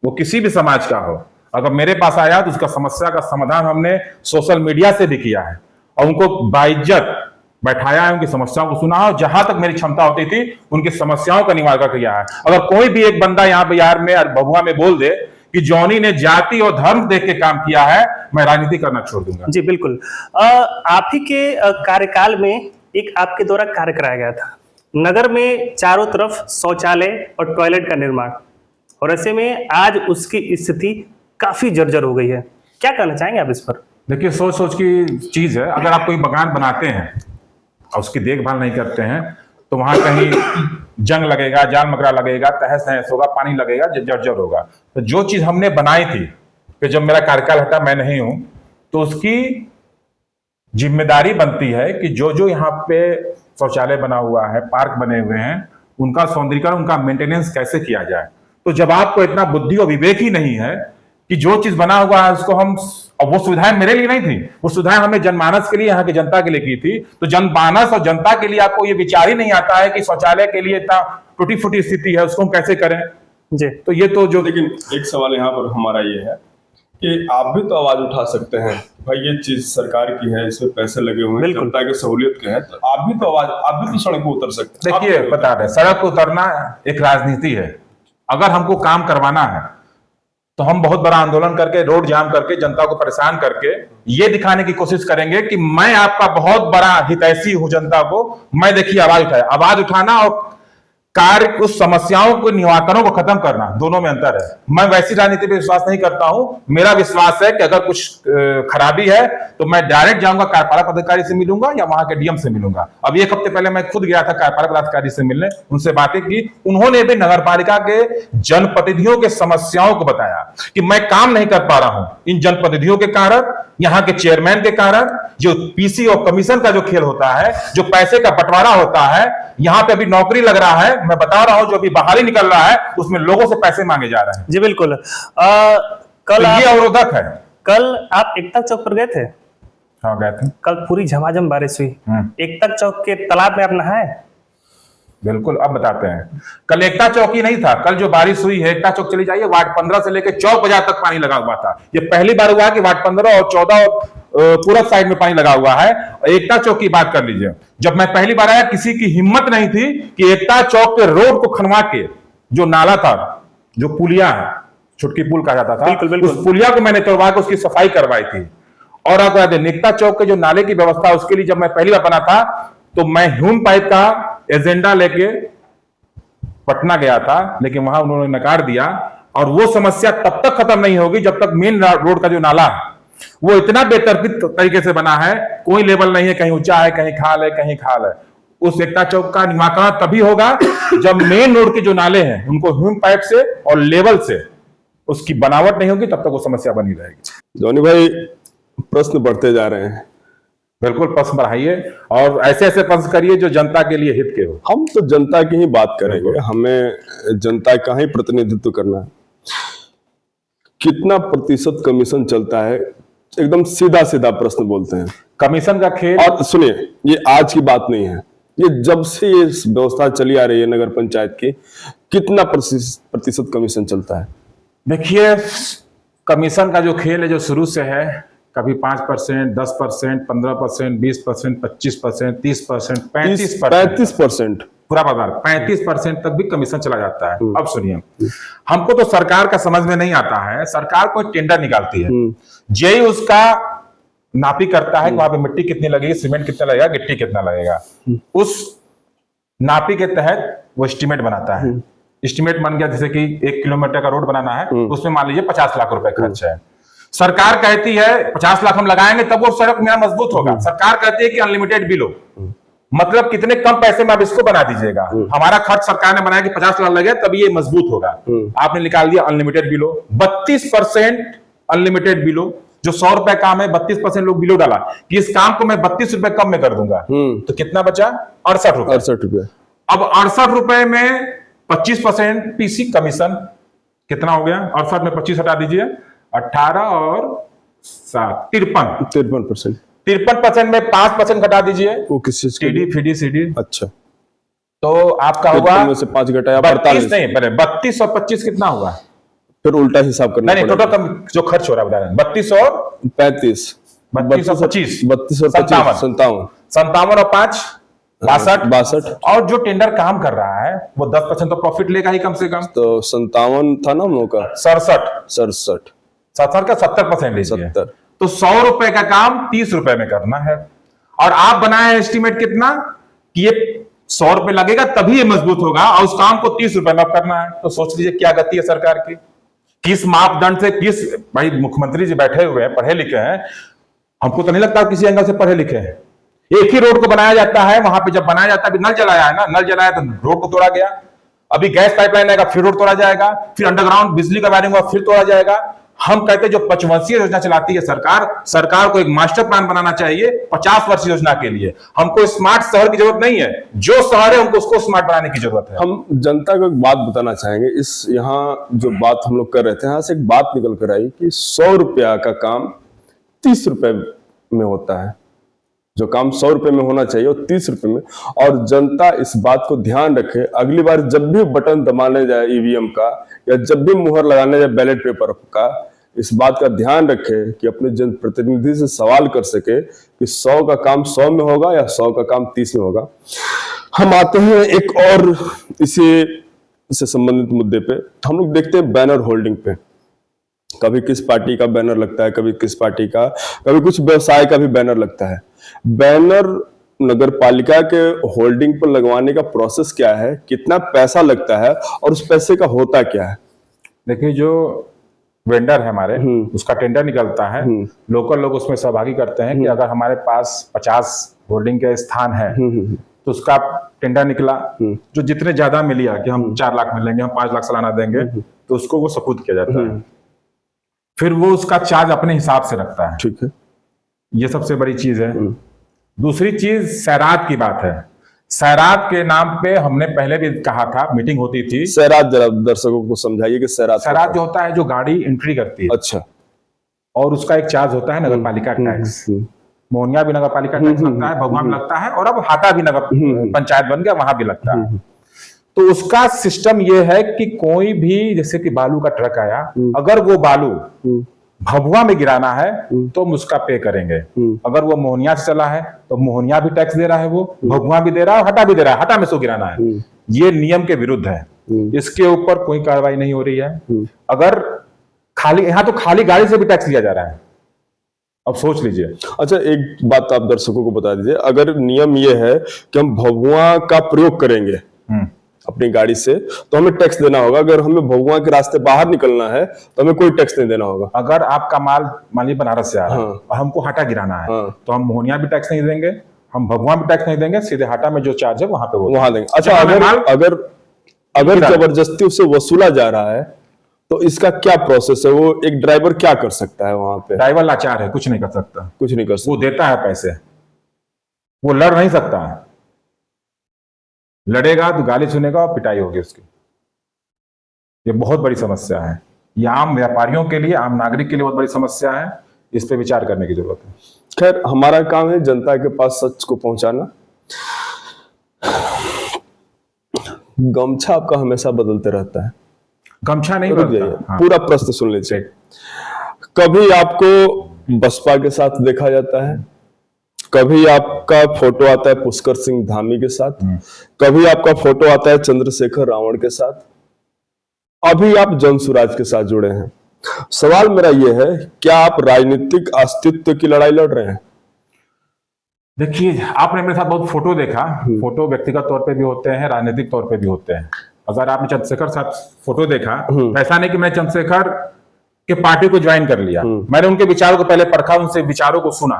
वो किसी भी समाज का हो, अगर मेरे पास आया तो उसका समस्या का समाधान हमने सोशल मीडिया से भी किया है और उनको बाइज्जत बैठाया है, उनकी समस्याओं को सुना और जहां तक मेरी क्षमता होती थी उनकी समस्याओं का निवारण किया है। अगर कोई भी एक बंदा यहाँ बिहार में भभुआ में बोल दे कि जॉनी ने जाति और धर्म देख के काम किया है, मैं राजनीति करना छोड़ दूंगा। जी बिल्कुल। आप ही के कार्यकाल में एक आपके द्वारा कार्य कराया गया था, नगर में चारों तरफ शौचालय और टॉयलेट का निर्माण, और ऐसे में आज उसकी स्थिति काफी जर्जर हो गई है। क्या कहना चाहेंगे आप इस पर? देखिए, सोच सोच की चीज है। अगर आप कोई मकान बनाते हैं और उसकी देखभाल नहीं करते हैं तो वहां कहीं जंग लगेगा, जाल मकड़ा लगेगा, तहस नहस होगा, पानी लगेगा, जर्जर होगा। तो जो चीज हमने बनाई थी कि जब मेरा कार्यकाल हटा, मैं नहीं हूं, तो उसकी जिम्मेदारी बनती है कि जो जो यहाँ पे शौचालय बना हुआ है, पार्क बने हुए हैं, उनका सौंदर्यीकरण, उनका मेंटेनेंस कैसे किया जाए। तो जब आपको इतना बुद्धि और विवेक ही नहीं है कि जो चीज बना हुआ है उसको हम, और वो सुविधाएं मेरे लिए नहीं थी, वो सुविधाएं हमने जनमानस के लिए, यहाँ की जनता के लिए की थी। तो जनमानस और जनता के लिए आपको ये विचार ही नहीं आता है कि शौचालय के लिए इतना टूटी फूटी स्थिति है, उसको हम कैसे करें जी। तो ये तो जो, लेकिन एक सवाल यहाँ पर हमारा ये है कि आप भी तो आवाज उठा सकते हैं, भाई ये चीज सरकार की है, इसमें पैसे लगे हुए हैं, जनता की सहूलियत के हैं, तो आप भी तो आवाज, आप भी तो सड़क पर उतर सकते हैं। देखिए, बता रहे सड़क पर उतरना एक राजनीति है। अगर हमको काम करवाना है तो हम बहुत बड़ा आंदोलन करके, रोड जाम करके, जनता को परेशान करके ये दिखाने की कोशिश करेंगे कि मैं आपका बहुत बड़ा हितैषी हूं जनता को। मैं देखिए आवाज उठाया, आवाज उठाना और कार्य, उस समस्याओं को, निवारणों को खत्म करना, दोनों में अंतर है। मैं वैसी राजनीति पे विश्वास नहीं करता हूं। मेरा विश्वास है कि अगर कुछ खराबी है तो मैं डायरेक्ट जाऊंगा, कार्यपालक पदाधिकारी से मिलूंगा या वहां के डीएम से मिलूंगा। अब एक हफ्ते पहले मैं खुद गया था कार्यपालक पदाधिकारी से मिलने, उनसे बातें की। उन्होंने भी नगरपालिका के जनप्रतिनिधियों के समस्याओं को बताया कि मैं काम नहीं कर पा रहा हूं इन जनप्रतिनिधियों के कारण, यहाँ के चेयरमैन के कारण। जो पीसी और कमीशन का जो खेल होता है, जो पैसे का बंटवारा होता है, यहाँ पे अभी नौकरी लग रहा है, मैं बता रहा हूं, जो अभी बहाली निकल रहा है उसमें लोगों से पैसे मांगे जा रहे हैं। जी बिल्कुल। कल तो ये अवरोधक है। कल आप एकता चौक पर गए थे? हाँ, गए थे। कल पूरी झमाझम बारिश हुई, एकता चौक के तालाब में आप नहाए? बिल्कुल, अब बताते हैं। कल एकता चौक ही नहीं था, कल जो बारिश हुई है, एकता चौक चली जाइए, वार्ड 15 से लेकर चौक बाजार तक पानी लगा हुआ था। ये पहली बार हुआ कि वार्ड 15 और 14 पूरा साइड में पानी लगा हुआ है। एकता चौक की बात कर लीजिए, जब मैं पहली बार आया किसी की हिम्मत नहीं थी कि एकता चौक के रोड को खनवा के, जो नाला था, जो पुलिया है, छुटकी पुल कहा जाता था, बिल्कुल, बिल्कुल। उस पुलिया को मैंने तोड़वा के उसकी सफाई करवाई थी। और आपको याद है, एकता चौक के जो नाले की व्यवस्था, उसके लिए जब मैं पहली बार बना था तो मैं ह्यूम पाइप का एजेंडा लेके पटना गया था, लेकिन वहां उन्होंने नकार दिया। और वो समस्या तब तक खत्म नहीं होगी जब तक मेन रोड का जो नाला है वो इतना बेतरतीब तरीके से बना है, कोई लेवल नहीं है, कहीं ऊंचा है, कहीं खाल है, कहीं खाल है। उस एकता चौक का निराकरण तभी होगा जब मेन रोड के जो नाले हैं उनको ह्यूम पाइप से और लेवल से उसकी बनावट नहीं होगी, तब तक वो समस्या बनी रहेगी। जॉनी भाई, प्रश्न बढ़ते जा रहे हैं। बिल्कुल, प्रश्न बढ़ाइए और ऐसे ऐसे प्रश्न करिए जो जनता के लिए हित के हो। हम तो जनता की ही बात करेंगे, हमें जनता का ही प्रतिनिधित्व करना है। कितना प्रतिशत कमीशन चलता है? एकदम सीधा सीधा प्रश्न बोलते हैं। कमीशन का खेल, और सुनिए, ये आज की बात नहीं है, ये जब से ये व्यवस्था चली आ रही है नगर पंचायत की, कितना प्रतिशत कमीशन चलता है? देखिए, कमीशन का जो खेल है, जो शुरू से है, कभी 5%, 10%, 15%, 20%, 25%, 30%, 35%, पूरा बाजार 35% तक भी कमीशन चला जाता है। अब सुनिए, हमको तो सरकार का समझ में नहीं आता है। सरकार कोई टेंडर निकालती है, जेई उसका नापी करता है कि वहां पे मिट्टी कितनी लगेगी, सीमेंट कितना लगेगा, गिट्टी कितना लगेगा। उस नापी के तहत वो एस्टिमेट बनाता है। एस्टिमेट बन गया, जैसे कि 1 किलोमीटर का रोड बनाना है, उसमें मान लीजिए 50 लाख रुपए खर्च है। सरकार कहती है 50 लाख हम लगाएंगे तब वो सड़क मेरा मजबूत होगा। सरकार कहती है कि अनलिमिटेड बिलो, मतलब कितने कम पैसे में आप इसको बना दीजिएगा। हमारा खर्च सरकार ने बनाया कि 50 लाख लगे तब ये मजबूत होगा। आपने निकाल दिया अनलिमिटेड बिलो, 32% अनलिमिटेड बिलो। जो 100 रुपए काम है, 32% लोग बिलो डाला कि इस काम को मैं 32 रुपए कम में कर दूंगा, तो कितना बचा? 68 रुपए। 68 रुपए। अब 68 रुपए में 25% पीसी कमीशन कितना हो गया? 68 में 25 हटा दीजिए, 18 और 53 53%। 53% में 5% घटा दीजिए, वो किस चीज के टीडी लिए? फीडी सीडी, अच्छा, तो आपका होगा 53 में से 5 घटाया 32 48। नहीं, पहले 32 और 25 कितना हुआ? फिर उल्टा हिसाब करना नहीं पड़ेगा। टोटल कम जो खर्च हो रहा है बता रहे हैं, 32 और 35, 32 और 25, 32 और 25, 57, 57 और 5 62, 62। और जो टेंडर काम कर रहा है वो 10% तो प्रॉफिट लेगा ही कम से कम। तो 57 था ना हम लोग का, 67 67, 67 का 70% लीजिए, 70। तो 100 रुपए का काम 30 रुपए में करना है। और आप बनाए एस्टिमेट कितना कि ये 100 रुपए लगेगा तभी ये मजबूत होगा, और उस काम को 30 रुपए में अब करना है। तो सोच लीजिए क्या गति है सरकार की, किस मापदंड से, किस, भाई मुख्यमंत्री जी बैठे हुए हैं, पढ़े लिखे हैं, हमको तो नहीं लगता किसी एंगल से पढ़े लिखे हैं। एक ही रोड को बनाया जाता है, वहां पे जब बनाया जाता है, अभी नल जलाया है ना, नल जलाया तो रोड को तोड़ा गया, अभी गैस पाइपलाइन आएगा फिर रोड तोड़ा जाएगा, फिर अंडरग्राउंड बिजली का वायरिंग हुआ फिर तोड़ा जाएगा। हम कहते हैं जो 5 वर्षीय योजना चलाती है सरकार, सरकार को एक मास्टर प्लान बनाना चाहिए 50 वर्षीय योजना के लिए। हमको स्मार्ट शहर की जरूरत नहीं है, जो शहर है हमको उसको स्मार्ट बनाने की जरूरत है। हम जनता को एक बात बताना चाहेंगे, इस यहाँ जो बात हम लोग कर रहे थे, यहाँ से एक बात निकल कर आई कि 100 रुपया का काम 30 रुपए में होता है। जो काम 100 रुपए में होना चाहिए वो 30 रुपए में। और जनता इस बात को ध्यान रखे, अगली बार जब भी बटन दबाने जाए ईवीएम का, या जब भी मुहर लगाने जाए बैलेट पेपर का, इस बात का ध्यान रखे कि अपने जनप्रतिनिधि से सवाल कर सके कि 100 का काम 100 में होगा या 100 का काम 30 में होगा। हम आते हैं एक और इसी से संबंधित मुद्दे पे। हम लोग देखते हैं बैनर होल्डिंग पे, कभी किस पार्टी का बैनर लगता है, कभी किस पार्टी का, कभी कुछ व्यवसाय का भी बैनर लगता है। बैनर नगर पालिका के होल्डिंग पर लगवाने का प्रोसेस क्या है, कितना पैसा लगता है और उस पैसे का होता क्या है? देखिए जो वेंडर है हमारे, उसका टेंडर निकलता है, लोकल लोग उसमें सहभागी करते हैं कि अगर हमारे पास 50 होल्डिंग के स्थान है तो उसका टेंडर निकला, जो जितने ज्यादा मिलिया कि हम 4 लाख मिलेंगे, हम 5 लाख सालाना देंगे, तो उसको वो सपूत किया जाता है। फिर वो उसका चार्ज अपने हिसाब से रखता है। ठीक है, ये सबसे बड़ी चीज है। दूसरी चीज सैरात की बात है। सैरात के नाम पे हमने पहले भी कहा था, मीटिंग होती थी। सैरात जरा दर्शकों को समझाइए कि सैरात जो होता है, जो गाड़ी एंट्री करती है, अच्छा, और उसका एक चार्ज होता है नगर पालिका टैक्स। मोहनिया भी नगर पालिका टैक्स लगता है, भगवान में लगता है, और अब हाटा भी नगर पंचायत बन गया, वहां भी लगता है। तो उसका सिस्टम ये है कि कोई भी, जैसे कि बालू का ट्रक आया, अगर वो बालू भभुआ में गिराना है तो हम उसका पे करेंगे। अगर वो मोहनिया से चला है तो मोहनिया भी टैक्स दे रहा है, वो भभुआ भी दे रहा है, हटा भी दे रहा है, हटा में सो गिराना है। ये नियम के विरुद्ध है, इसके ऊपर कोई कार्रवाई नहीं हो रही है। अगर खाली, यहाँ तो खाली गाड़ी से भी टैक्स लिया जा रहा है, अब सोच लीजिए। अच्छा, एक बात आप दर्शकों को बता दीजिए, अगर नियम ये है कि हम भभुआ का प्रयोग करेंगे अपनी गाड़ी से तो हमें टैक्स देना होगा, अगर हमें भभुआ के रास्ते बाहर निकलना है तो हमें कोई टैक्स नहीं देना होगा। अगर आपका माल मान लीजिए बनारस से आ रहा है और हमको हाटा गिराना है, तो हम मोहनिया भी टैक्स नहीं देंगे, हम भभुआ भी टैक्स नहीं देंगे, सीधे हाटा में जो चार्ज है वहां पे वहां देंगे। अच्छा, अगर जबरदस्ती उससे वसूला जा रहा है तो इसका क्या प्रोसेस है? वो एक ड्राइवर क्या कर सकता है वहां पे? ड्राइवर लाचार है, कुछ नहीं कर सकता, कुछ नहीं कर सकता। वो देता है पैसे, वो लड़ नहीं सकता है। लड़ेगा तो गाली सुनेगा और पिटाई होगी उसकी। ये बहुत बड़ी समस्या है, ये आम व्यापारियों के लिए, आम नागरिक के लिए बहुत बड़ी समस्या है, इस पे विचार करने की जरूरत है। खैर, हमारा काम है जनता के पास सच को पहुंचाना। गमछा आपका हमेशा बदलते रहता है। गमछा नहीं बदलता। हाँ। पूरा प्रश्न सुन लीजिए। कभी आपको बसपा के साथ देखा जाता है, कभी आपका फोटो आता है पुष्कर सिंह धामी के साथ, कभी आपका फोटो आता है चंद्रशेखर रावण के साथ, अभी आप जनसुराज के साथ जुड़े हैं। सवाल मेरा यह है, क्या आप राजनीतिक अस्तित्व की लड़ाई लड़ रहे हैं? देखिए, आपने मेरे साथ बहुत फोटो देखा, फोटो व्यक्तिगत तौर पे भी होते हैं, राजनीतिक तौर पे भी होते हैं। अगर आपने चंद्रशेखर साथ फोटो देखा, ऐसा नहीं कि मैं चंद्रशेखर के पार्टी को ज्वाइन कर लिया, मैंने उनके विचारों को पहले परखा, उनसे विचारों को सुना।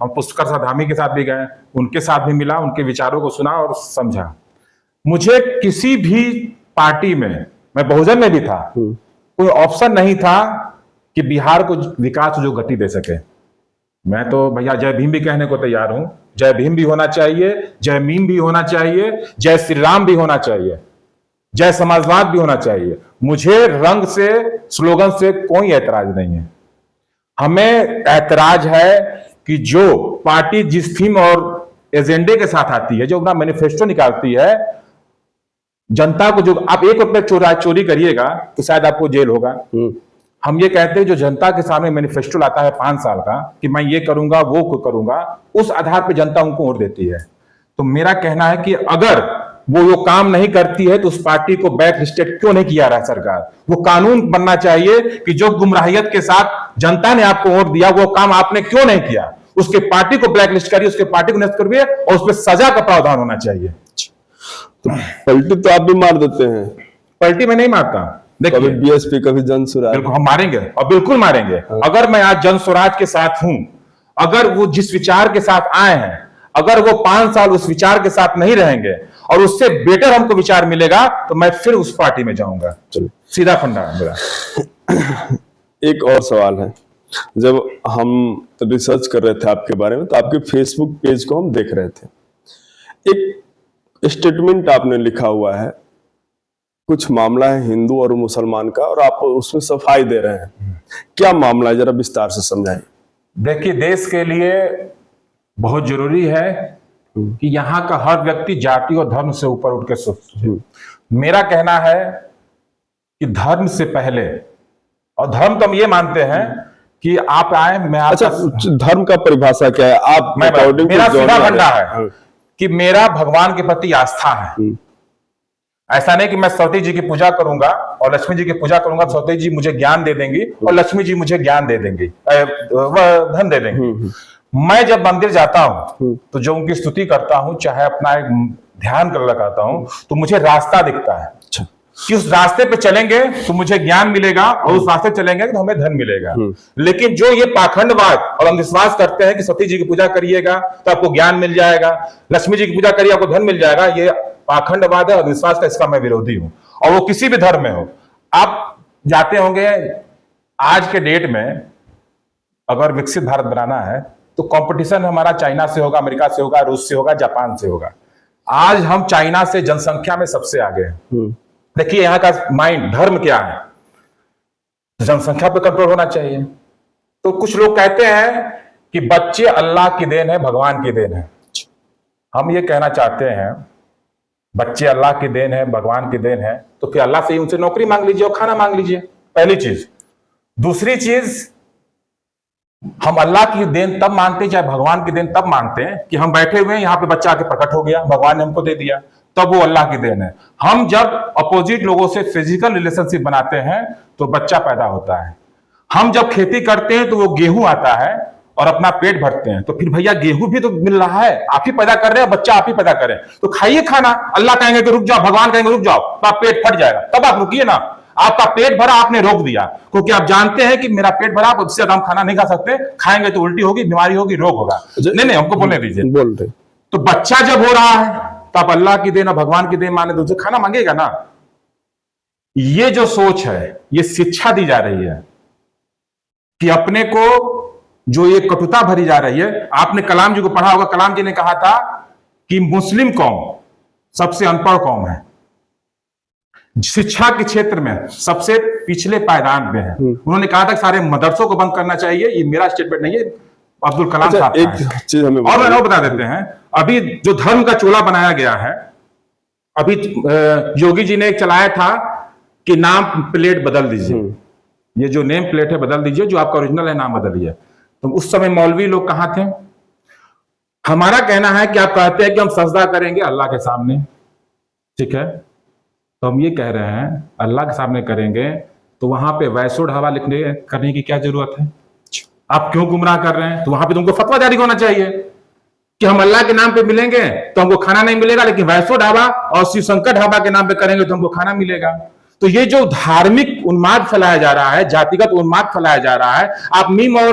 हम पुष्कर साथ धामी के साथ भी गए, उनके साथ भी मिला, उनके विचारों को सुना और समझा। मुझे किसी भी पार्टी में, मैं बहुजन में भी था, कोई ऑप्शन नहीं था कि बिहार को विकास जो गति दे सके। मैं तो भैया जय भीम भी कहने को तैयार हूं, जय भीम भी होना चाहिए, जय मीम भी होना चाहिए, जय श्री राम भी होना चाहिए, जय समाजवाद भी होना चाहिए। मुझे रंग से, स्लोगन से कोई ऐतराज नहीं है। हमें ऐतराज है कि जो पार्टी जिस थीम और एजेंडे के साथ आती है, जो अपना मैनिफेस्टो निकालती है, जनता को जो आप ₹1 चोरी करिएगा तो शायद आपको जेल होगा। हम ये कहते हैं जो जनता के सामने मैनिफेस्टो लाता है 5 साल का कि मैं ये करूंगा वो करूंगा, उस आधार पर जनता उनको वोट देती है। तो मेरा कहना है कि अगर वो काम नहीं करती है तो उस पार्टी को बैक लिस्टेड क्यों नहीं किया रहा सरकार? वो कानून बनना चाहिए कि जो गुमराहियत के साथ जनता ने आपको वोट दिया वो काम आपने क्यों नहीं किया, उसके पार्टी को ब्लैक लिस्ट करिए, उसके पार्टी को नष्ट करिए और उस पर सजा का प्रावधान होना चाहिए। तो पलटी तो आप भी मार देते हैं। पलटी में नहीं मारता, कभी बीएसपी कभी जन स्वराज। बिल्कुल हम मारेंगे और बिल्कुल मारेंगे। अगर मैं आज जन स्वराज के साथ हूं, अगर वो जिस विचार के साथ आए हैं, अगर वो 5 साल उस विचार के साथ नहीं रहेंगे और उससे बेटर हमको विचार मिलेगा तो मैं फिर उस पार्टी में जाऊंगा। चलो सीधा फंडा मेरा। एक और सवाल है, जब हम रिसर्च कर रहे थे आपके बारे में तो आपके फेसबुक पेज को हम देख रहे थे, एक स्टेटमेंट आपने लिखा हुआ है, कुछ मामला है हिंदू और मुसलमान का और आप उसमें सफाई दे रहे हैं, क्या मामला है जरा विस्तार से समझाइए। देखिए, देश के लिए बहुत जरूरी है कि यहाँ का हर व्यक्ति जाति और धर्म से ऊपर उठ के सोचे। मेरा कहना है कि धर्म से पहले, और धर्म तो हम ये मानते हैं कि आप आए, मैं अच्छा, धर्म का परिभाषा क्या है? आप मेरा सीधा फंडा है कि मेरा भगवान के प्रति आस्था है। ऐसा नहीं कि मैं सरस्वती जी की पूजा करूंगा और लक्ष्मी जी की पूजा करूंगा, सरस्वती जी मुझे ज्ञान दे देंगी और लक्ष्मी जी मुझे ज्ञान दे देंगी, धन दे देंगी। मैं जब मंदिर जाता हूं तो जो उनकी स्तुति करता हूं, चाहे अपना एक ध्यान कर लगाता हूं, तो मुझे रास्ता दिखता है कि उस रास्ते पे चलेंगे तो मुझे ज्ञान मिलेगा और उस रास्ते चलेंगे तो हमें धन मिलेगा। लेकिन जो ये पाखंडवाद और अंधविश्वास करते हैं कि सती जी की पूजा करिएगा तो आपको ज्ञान मिल जाएगा, लक्ष्मी जी की पूजा करिए आपको धन मिल जाएगा, ये पाखंडवाद है, अंधविश्वास का, इसका मैं विरोधी हूं। और वो किसी भी धर्म में हो। आप जाते होंगे, आज के डेट में अगर विकसित भारत बनाना है तो कंपटीशन हमारा चाइना से होगा, अमेरिका से होगा, रूस से होगा, जापान से होगा। आज हम चाइना से जनसंख्या में सबसे आगे हैं। देखिए यहाँ का माइंड, धर्म क्या है, जनसंख्या पे कंट्रोल होना चाहिए। तो कुछ लोग कहते हैं कि बच्चे अल्लाह की देन है, भगवान की देन है। हम ये कहना चाहते हैं, बच्चे अल्लाह की देन है, भगवान की देन है, तो फिर अल्लाह से ही उनसे नौकरी मांग लीजिए और खाना मांग लीजिए, पहली चीज। दूसरी चीज, हम अल्लाह की देन तब मानते हैं, चाहे भगवान की देन तब मानते हैं कि हम बैठे हुए हैं, यहाँ पे बच्चा आके प्रकट हो गया, भगवान ने हमको दे दिया, तब वो अल्लाह की देन है। हम जब अपोजिट लोगों से फिजिकल रिलेशनशिप बनाते हैं तो बच्चा पैदा होता है। हम जब खेती करते हैं तो वो गेहूं आता है और अपना पेट भरते हैं, तो फिर भैया गेहूं भी तो मिल रहा है, आप ही पैदा कर रहे हैं, बच्चा आप ही पैदा करें, तो खाइए खाना। अल्लाह कहेंगे कि रुक जाओ, भगवान कहेंगे रुक जाओ, तो आप पेट फट जाएगा, तब आप रुकिए ना। आपका पेट भरा, आपने रोक दिया, क्योंकि आप जानते हैं कि मेरा पेट भरा, आप उससे हम खाना नहीं खा सकते, खाएंगे तो उल्टी होगी, बीमारी होगी, रोग होगा। नहीं, हमको बोलने दीजिए। बोल रहे तो बच्चा जब हो रहा है तो आप अल्लाह की देन और भगवान की देन माने तो उनसे खाना मांगेगा ना। ये जो सोच है, ये शिक्षा दी जा रही है कि अपने को जो ये कटुता भरी जा रही है। आपने कलाम जी को पढ़ा होगा, कलाम जी ने कहा था कि मुस्लिम कौम सबसे अनपढ़ कौम है, शिक्षा के क्षेत्र में सबसे पिछले पायदान में है। उन्होंने कहा था कि सारे मदरसों को बंद करना चाहिए। ये मेरा स्टेटमेंट नहीं है, अब्दुल कलाम साहब। एक चीज हमें और मैं बता देते हैं, अभी जो धर्म का चोला बनाया गया है, अभी योगी जी ने एक चलाया था कि नाम प्लेट बदल दीजिए, ये जो नेम प्लेट है बदल दीजिए, जो आपका ओरिजिनल है नाम बदलिए। तो उस समय मौलवी लोग कहां थे? हमारा कहना है कि आप कहते हैं कि हम सजदा करेंगे अल्लाह के सामने, ठीक है, तो हम ये कह रहे हैं अल्लाह के सामने करेंगे तो वहां पे वैसो ढाबा लिखने करने की क्या जरूरत है? आप क्यों गुमराह कर रहे हैं? तो वहां पे तुमको फतवा जारी होना चाहिए कि हम अल्लाह के नाम पे मिलेंगे तो हमको खाना नहीं मिलेगा, लेकिन वैसो ढाबा और शिव शंकर ढाबा के नाम पे करेंगे तो हमको खाना मिलेगा। तो ये जो धार्मिक उन्माद फैलाया जा रहा है, जातिगत उन्माद फैलाया जा रहा है, आप मीम और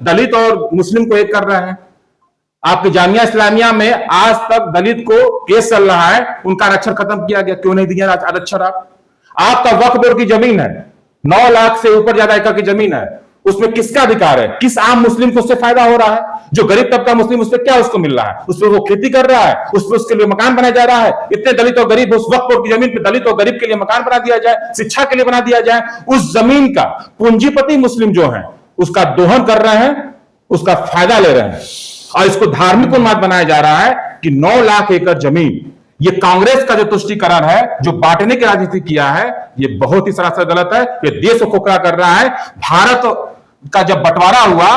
दलित और मुस्लिम को एक कर रहे हैं। आपके जामिया इस्लामिया में आज तक दलित को केस चल रहा है, उनका आरक्षण खत्म किया गया, क्यों नहीं दिया आरक्षण? आपका वक्फ बोर्ड की जमीन है, 9 लाख से ऊपर ज्यादा एकड़ की जमीन है, उसमें किसका अधिकार है? किस आम मुस्लिम को उससे फायदा हो रहा है? जो गरीब तबका मुस्लिम, उससे क्या उसको मिल रहा है? उस पर वो खेती कर रहा है, उस पर उसके लिए मकान बनाया जा रहा है। इतने दलित और गरीब, उस वक्फ बोर्ड की जमीन पे दलित और गरीब के लिए मकान बना दिया जाए, शिक्षा के लिए बना दिया जाए। उस जमीन का पूंजीपति मुस्लिम जो है उसका दोहन कर रहे हैं, उसका फायदा ले रहे हैं और इसको धार्मिक उन्माद बनाया जा रहा है कि 9 लाख एकड़ जमीन, ये कांग्रेस का जो तुष्टीकरण है, जो बांटने की राजनीति किया है, ये बहुत ही सरासर गलत है। ये देश को खोखला कर रहा है। भारत का जब बंटवारा हुआ,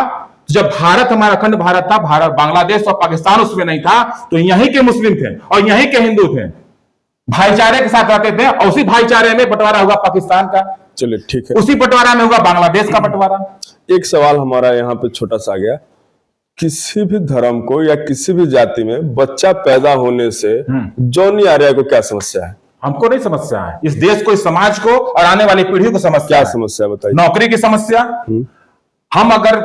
जब भारत हमारा अखंड भारत था, भारत बांग्लादेश और पाकिस्तान उसमें नहीं था, तो यहीं के मुस्लिम थे और यहीं के हिंदू थे, भाईचारे के साथ रहते थे और उसी भाईचारे में बंटवारा हुआ पाकिस्तान का। चलिए ठीक है, उसी बंटवारा में हुआ बांग्लादेश का बंटवारा। एक सवाल हमारा यहाँ पे छोटा सा आ गया, किसी भी धर्म को या किसी भी जाति में बच्चा पैदा होने से जॉनी आर्या को क्या समस्या है? हमको नहीं समस्या है, इस देश को, इस समाज को और आने वाली पीढ़ी को समस्या क्या है। समस्या बताइए? नौकरी की समस्या। हम अगर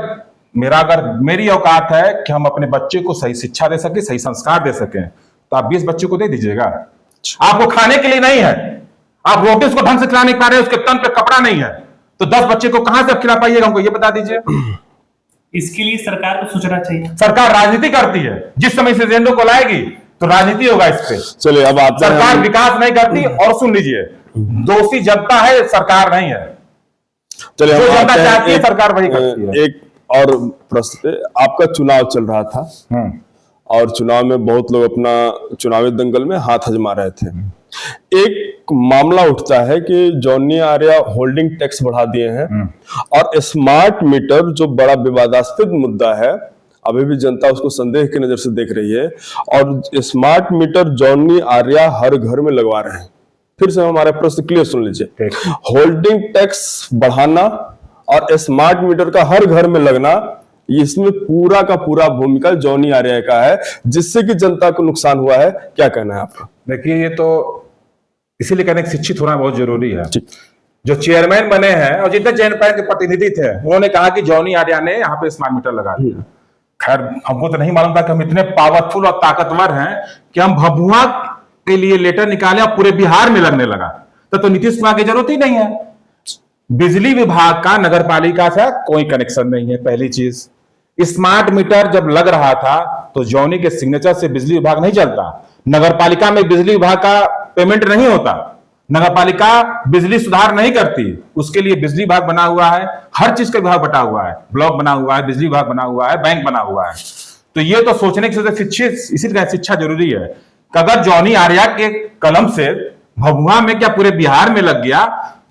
मेरी औकात है कि हम अपने बच्चे को सही शिक्षा दे सके, सही संस्कार दे सके, तो आप 20 बच्चे को दे दीजिएगा। आपको खाने के लिए नहीं है, आप रोटी उसको ढंग से खिला नहीं पा रहे, उसके तन पे कपड़ा नहीं है, तो 10 बच्चे को कहां से खिला पाइएगा? हमको ये बता दीजिए। इसके लिए सरकार को सोचना चाहिए। सरकार राजनीति करती है, जिस समय इस एजेंडो को लाएगी तो राजनीति होगा इस पे। चलिए अब आते हैं सरकार विकास नहीं करती। और सुन लीजिए, दोषी जनता है, सरकार नहीं है। चलिए जो हम जनता आते हैं चाहती है सरकार वही करती है। एक और प्रश्न पे, आपका चुनाव चल रहा था और चुनाव में बहुत लोग अपना चुनावी दंगल में हाथ आजमा रहे थे। एक मामला उठता है कि जॉनी आर्या होल्डिंग टैक्स बढ़ा दिए हैं और स्मार्ट मीटर जो बड़ा विवादास्पद मुद्दा है, अभी भी जनता उसको संदेह की नजर से देख रही है, और स्मार्ट मीटर जॉनी आर्या हर घर में लगवा रहे हैं। फिर से हमारा प्रश्न क्लियर सुन लीजिए, होल्डिंग टैक्स बढ़ाना और स्मार्ट मीटर का हर घर में लगना, इसमें पूरा का पूरा भूमिका जॉनी आर्या का है, जिससे कि जनता को नुकसान हुआ है। क्या कहना है आपका? देखिए, ये तो इसीलिए कहने कि शिक्षित होना बहुत जरूरी है। जो चेयरमैन बने हैं और जितने चेयरमैन के प्रतिनिधि थे, उन्होंने कहा कि जॉनी आर्या ने यहाँ पे स्मार्ट मीटर लगा दिया। खैर, हमको तो नहीं मालूम था कि हम इतने पावरफुल और ताकतवर हैं कि हम भभुआ के लिए लेटर निकाले और पूरे बिहार में लगने लगा। तो नीतीश कुमार की जरूरत ही नहीं है। बिजली विभाग का नगर पालिका से कोई कनेक्शन नहीं है। पहली चीज, स्मार्ट मीटर जब लग रहा था तो जॉनी के सिग्नेचर से बिजली विभाग नहीं चलता। नगर पालिका में बिजली विभाग का पेमेंट नहीं होता। नगर पालिका बिजली सुधार नहीं करती, उसके लिए बिजली विभाग बना हुआ है, हर चीज का विभाग बटा हुआ है, ब्लॉक बना हुआ है, बिजली विभाग बना हुआ है, बैंक बना हुआ है। तो ये तो सोचने की शिक्षित, इसीलिए शिक्षा जरूरी है कि अगर जॉनी आर्या के कलम से भभुआ में क्या पूरे बिहार में लग गया,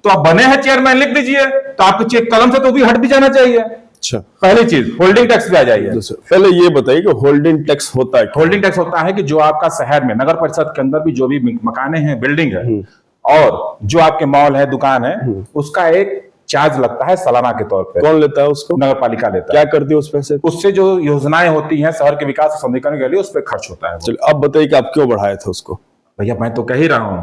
तो आप बने हैं चेयरमैन, लिख दीजिए, तो आपके कलम से तो भी हट भी जाना चाहिए। अच्छा, पहली चीज होल्डिंग टैक्स पे आ जाइए। पहले ये बताइए कि होल्डिंग टैक्स होता है? होल्डिंग टैक्स होता है कि जो आपका शहर में नगर परिषद के अंदर भी जो भी मकाने हैं, बिल्डिंग है, और जो आपके मॉल है, दुकान है, उसका एक चार्ज लगता है सालाना के तौर पे। कौन लेता है उसको? नगर पालिका लेता है। क्या करती है उस पैसे? उससे जो योजनाएं होती हैं शहर के विकास और सौंदर्यीकरण के लिए, उस पर खर्च होता है। चलिए अब बताइए कि आप क्यों बढ़ाए थे उसको? भैया, मैं तो कह ही रहा हूं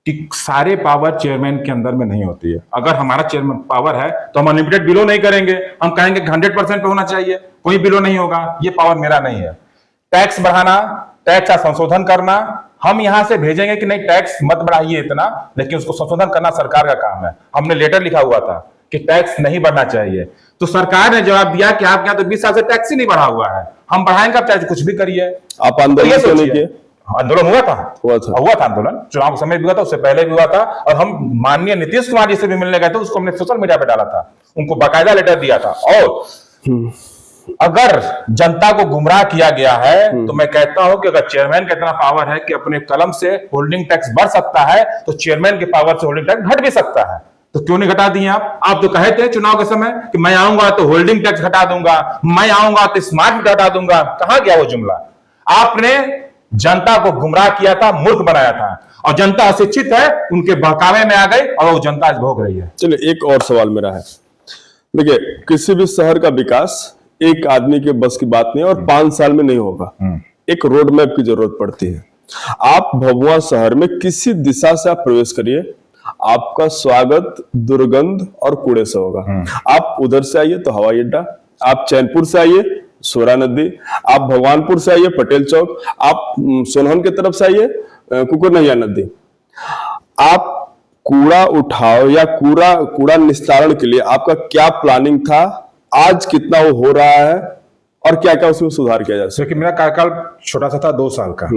कि सारे पावर चेयरमैन के अंदर में नहीं होती है। अगर हमारा चेयरमैन पावर है तो हम अनलिमिटेड बिलो नहीं करेंगे, हम कहेंगे 100% पे होना चाहिए, कोई बिलो नहीं होगा। ये पावर मेरा नहीं है। टैक्स बढ़ाना, टैक्स का संशोधन करना, हम यहां से भेजेंगे कि नहीं टैक्स मत बढ़ाइए इतना, लेकिन उसको संशोधन करना सरकार का काम है। हमने लेटर लिखा हुआ था कि टैक्स नहीं बढ़ना चाहिए, तो सरकार ने जवाब दिया कि आपके यहाँ तो 20 साल से टैक्स ही नहीं बढ़ा हुआ है, हम बढ़ाएंगे, आप चाहे कुछ भी करिए। आप आंदोलन क्यों नहीं किए? आंदोलन हुआ था आंदोलन चुनाव के समय भी हुआ था, उससे पहले भी हुआ था, और हम माननीय नीतीश कुमार जी से भी मिलने गए थे, उसको हमने सोशल मीडिया पे डाला था, उनको बाकायदा लेटर दिया था। और अगर जनता को गुमराह किया गया है तो मैं कहता हूं कि अगर चेयरमैन का इतना पावर है कि अपने कलम से होल्डिंग टैक्स बढ़ सकता है, तो चेयरमैन के पावर से होल्डिंग टैक्स घट भी सकता है। तो क्यों नहीं घटा दिए आप तो कहे थे चुनाव के समय कि मैं आऊंगा तो होल्डिंग टैक्स घटा दूंगा, मैं आऊंगा तो स्मार्ट मीटर हटा दूंगा। कहां गया वो जुमला? आपने जनता को गुमराह किया था, मूर्ख बनाया था, और जनता अशिक्षित है, उनके बहकावे में आ गई और वो जनता आज भोग रही है। चलिए एक और सवाल मेरा है, देखिए किसी भी शहर का विकास एक आदमी के बस की बात नहीं है और 5 साल में नहीं होगा। एक रोड मैप की जरूरत पड़ती है। आप भभुआ शहर में किसी दिशा से आप प्रवेश करिए, आपका स्वागत दुर्गंध और कूड़े से होगा। आप उधर से आइए तो हवाई अड्डा, आप चैनपुर से आइए सोरा नदी, आप भगवानपुर से आइए पटेल चौक, आप सोनहन की तरफ से आइए कुकुरनैया नदी। आप कूड़ा उठाओ या कूड़ा निस्तारण के लिए आपका क्या प्लानिंग था, आज कितना वो हो रहा है और क्या क्या उसमें सुधार किया जा सकता है? मेरा कार्यकाल छोटा सा था, 2 साल का।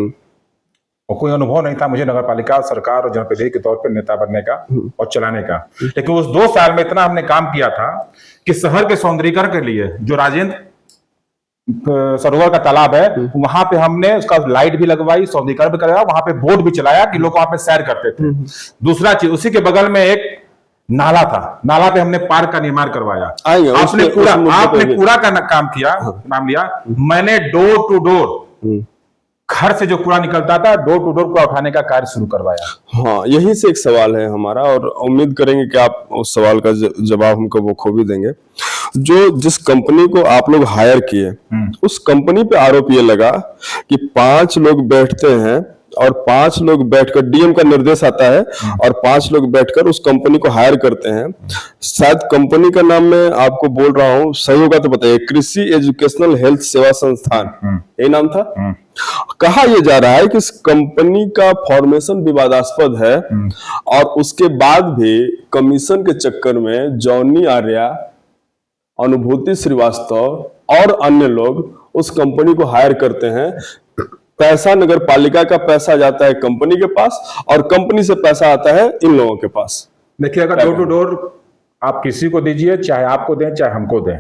और कोई अनुभव नहीं था मुझे नगर पालिका, सरकार और जनप्रतिनिधि के तौर पर नेता बनने का और चलाने का। लेकिन उस 2 साल में इतना हमने काम किया था कि शहर के सौंदर्यीकरण के लिए जो राजेंद्र सरोवर का तालाब है वहां पे हमने उसका लाइट भी लगवाई, सौंदर्यीकरण भी कराया, वहां पे बोर्ड भी चलाया कि लोग वहां पे सैर करते थे। दूसरा चीज, उसी के बगल में एक नाला था, नाला पे हमने पार्क का निर्माण करवाया। आपने कूड़ा का काम किया, नाम लिया, मैंने डोर टू डोर घर से जो कूड़ा निकलता था डोर टू डोर कूड़ा उठाने का कार्य शुरू करवाया। हाँ, यही से एक सवाल है हमारा और उम्मीद करेंगे कि आप उस सवाल का जवाब हमको वो खूबी देंगे। जिस कंपनी को आप लोग हायर किए उस कंपनी पे आरोप ये लगा कि 5 लोग बैठते हैं और 5 लोग बैठकर, डीएम का निर्देश आता है और 5 लोग बैठकर उस कंपनी को हायर करते हैं। शायद कंपनी का नाम मैं आपको बोल रहा हूँ, सही होगा तो बताइए, कृषि एजुकेशनल हेल्थ सेवा संस्थान, यही नाम था। कहा यह जा रहा है कि इस कंपनी का फॉर्मेशन विवादास्पद है और उसके बाद भी कमीशन के चक्कर में जॉनी आर्या, अनुभूति श्रीवास्तव और अन्य लोग उस कंपनी को हायर करते हैं। पैसा नगर पालिका का पैसा जाता है कंपनी के पास और कंपनी से पैसा आता है इन लोगों के पास। देखिए, अगर डोर टू डोर आप किसी को दीजिए, चाहे आपको दें चाहे हमको दें,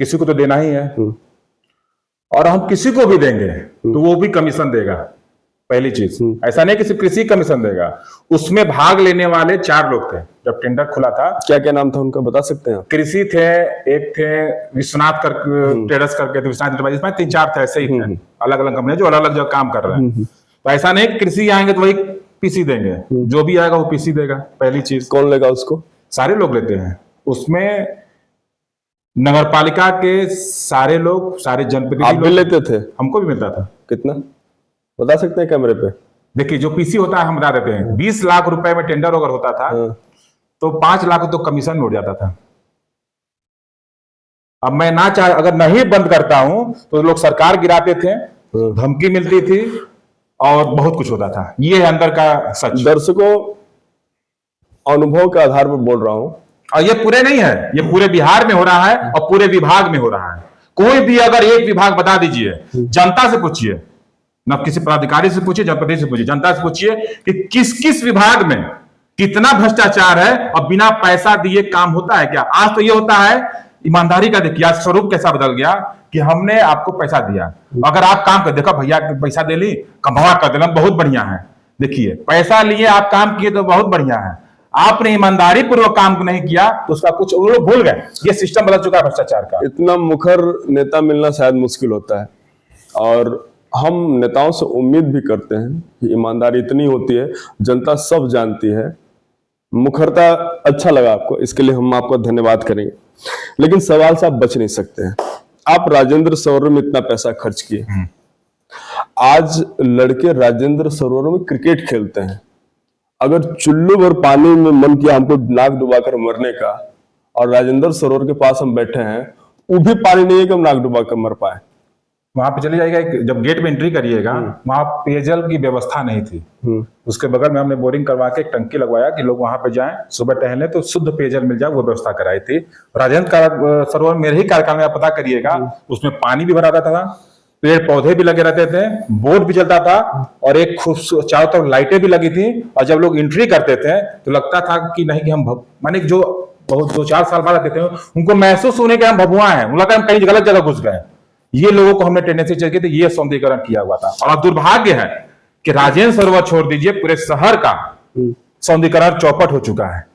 किसी को तो देना ही है, और हम किसी को भी देंगे तो वो भी कमीशन देगा। पहली चीज, ऐसा नहीं कि सिर्फ कृषि कमीशन देगा। उसमें भाग लेने वाले 4 लोग थे जब टेंडर खुला था। क्या क्या नाम था उनका, बता सकते हैं? कृषि थे, एक थे विश्वनाथ ट्रेडर्स करके थे, विश्वनाथ इंटरप्राइजेस में 3-4 थे, ऐसे ही थे, अलग अलग कंपनी जो अलग अलग जगह काम कर रहे हैं। तो ऐसा नहीं कि कृषि आएंगे तो वही पीसी देंगे, जो भी आएगा वो पीसी देगा। पहली चीज, कौन लेगा उसको? सारे लोग लेते हैं। उसमें नगर पालिका के सारे लोग, सारे जनप्रतिनिधि। आप भी लेते थे? हमको भी मिलता था। कितना बता सकते हैं कैमरे पे? देखिए, जो पीसी होता है हम बता देते हैं। 20 लाख रुपए में टेंडर अगर होता था तो 5 लाख तो कमीशन में उड़ जाता था। अब मैं ना चाहे, अगर नहीं बंद करता हूं तो लोग सरकार गिराते थे, धमकी मिलती थी और बहुत कुछ होता था। ये है अंदर का सच। दर्शकों, अनुभव के आधार पर बोल रहा हूं, और ये पूरे नहीं है, ये पूरे बिहार में हो रहा है और पूरे विभाग में हो रहा है। कोई भी अगर एक विभाग बता दीजिए, जनता से पूछिए, न किसी पदाधिकारी से पूछिए, जनप्रतिनिधि से पूछिए, जनता से पूछिए कि किस किस विभाग में कितना भ्रष्टाचार है और बिना पैसा दिए काम होता है क्या? आज तो ये होता है ईमानदारी का। देखिए आज स्वरूप कैसा बदल गया कि हमने आपको पैसा दिया, अगर आप काम कर, देखो भैया पैसा दे ली, कमवा कर देना, बहुत बढ़िया है। देखिए, पैसा लिए आप काम किए तो बहुत बढ़िया है, आपने ईमानदारी पूर्वक काम नहीं किया तो उसका कुछ वो लोग भूल गए। ये सिस्टम बदल चुका है भ्रष्टाचार का। इतना मुखर नेता मिलना शायद मुश्किल होता है और हम नेताओं से उम्मीद भी करते हैं कि ईमानदारी इतनी होती है, जनता सब जानती है। मुखरता अच्छा लगा आपको, इसके लिए हम आपका धन्यवाद करेंगे। लेकिन सवाल से आप बच नहीं सकते हैं। आप राजेंद्र सरोवर में इतना पैसा खर्च किए, आज लड़के राजेंद्र सरोवर में क्रिकेट खेलते हैं। अगर चुल्लू भर पानी में मन किया हमको नाक डुबाकर मरने का और राजेंद्र सरोवर के पास हम बैठे हैं, वो भी पानी नहीं है कि हम नाक डुबाकर मर पाए। वहां पे चले जाएगा, जब गेट में एंट्री करिएगा वहां पेयजल की व्यवस्था नहीं थी। उसके बगल में हमने बोरिंग करवा के एक टंकी लगवाया कि लोग वहां पे जाएं, सुबह टहलें तो शुद्ध पेयजल मिल जाए, वो व्यवस्था कराई थी। राजेंद्र सरोवर मेरे ही कार्यकाल में पता करिएगा, उसमें पानी भी भरा रहता था, पेड़ पौधे भी लगे रहते थे, बोर्ड भी चलता था और एक खूबसूरत चारों तरफ लाइटें भी लगी थी। और जब लोग एंट्री करते थे तो लगता था कि नहीं कि हम माने जो बहुत 2-4 साल बाद आते थे उनको महसूस होने के हम भभुआ हैं, उनका हम कहीं गलत जगह घुस गए। ये लोगों को हमने टेंडेंसी चाहिए थी, ये सौंदर्यीकरण किया हुआ था। और अब दुर्भाग्य है कि राजेंद्र सरोवर छोड़ दीजिए, पूरे शहर का सौंदर्यीकरण चौपट हो चुका है।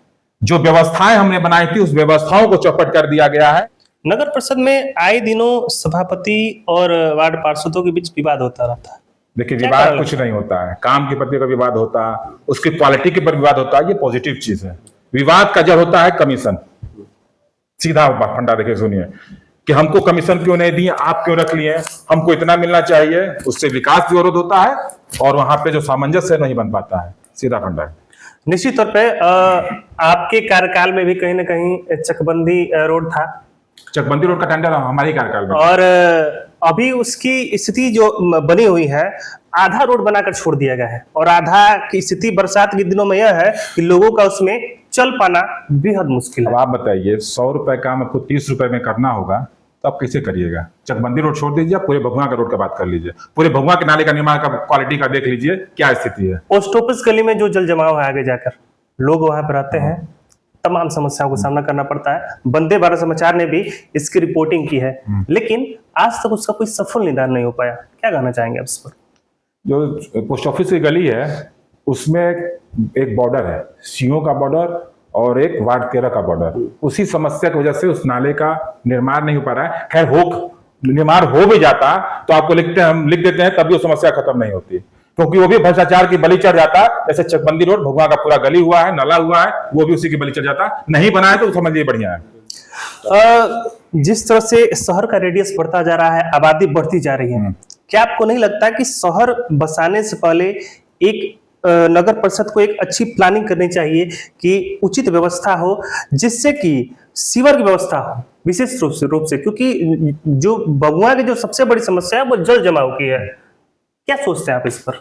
जो व्यवस्थाएं हमने बनाई थी उस व्यवस्थाओं को चौपट कर दिया गया है। नगर परिषद में आए दिनों सभापति और वार्ड पार्षदों के बीच विवाद होता रहता है। देखिए, विवाद कुछ नहीं होता है, काम के प्रति का विवाद होता है, उसकी क्वालिटी के ऊपर विवाद होता है, ये पॉजिटिव चीज है। विवाद का जब होता है कमीशन, सीधा फंडा देखिए, सुनिए कि हमको कमीशन क्यों नहीं दिए, आप क्यों रख लिए, हमको इतना मिलना चाहिए, उससे विकास भी अवरोध होता है और वहां पे जो सामंजस्य नहीं बन पाता है, सीधा फंडा है। निश्चित तौर पे आपके कार्यकाल में भी कहीं ना कहीं चकबंदी रोड था। चकबंदी रोड का टेंडर हमारे कार्यकाल में, और अभी उसकी स्थिति जो बनी हुई है, आधा रोड बनाकर छोड़ दिया गया है और आधा की स्थिति बरसात के दिनों में यह है कि लोगों का उसमें चल पाना बेहद मुश्किल है। अब आप बताइए, 100 रुपए काम आपको 30 रुपए में करना होगा तो आप कैसे करिएगा? चकबंदी रोड छोड़ दीजिए, पूरे भभुआ का रोड का बात कर लीजिए, पूरे भभुआ के नाले का निर्माण का क्वालिटी का देख लीजिए क्या स्थिति है। पोस्ट ऑफिस गली में जो जल जमाव है आगे जाकर, लोग वहां पर रहते हैं, तमाम समस्याओं का सामना करना पड़ता है। वंदे भारत समाचार ने भी इसकी रिपोर्टिंग की है, लेकिन आज तक उसका कोई सफल निदान नहीं हो पाया। क्या कहना चाहेंगे आप इस पर? जो पोस्ट ऑफिस की गली है उसमें एक बॉर्डर है, सीओ का बॉर्डर और एक वार्ड 13 का बॉर्डर। उसी समस्या की वजह से उस नाले का निर्माण नहीं हो पा रहा है। खैर निर्माण हो भी जाता तो आपको हम लिख देते हैं, तभी वो समस्या खत्म नहीं होती, क्योंकि वो भी भ्रष्टाचार की बलि चढ़ जाता। जैसे चकबंदी रोड भभुआ का पूरा गली हुआ है, नाला हुआ है, वो भी उसी की बलि चढ़ जाता। नहीं बना है तो समझिए बढ़िया है। जिस तरह से शहर का रेडियस बढ़ता जा रहा है, आबादी बढ़ती जा रही है, क्या आपको नहीं लगता कि शहर बसाने से पहले एक नगर परिषद को एक अच्छी प्लानिंग करनी चाहिए कि उचित व्यवस्था हो, जिससे कि सीवर की व्यवस्था हो विशेष रूप से, क्योंकि जो भभुआ की जो सबसे बड़ी समस्या है वो जल जमाव की है। क्या सोचते हैं आप इस पर?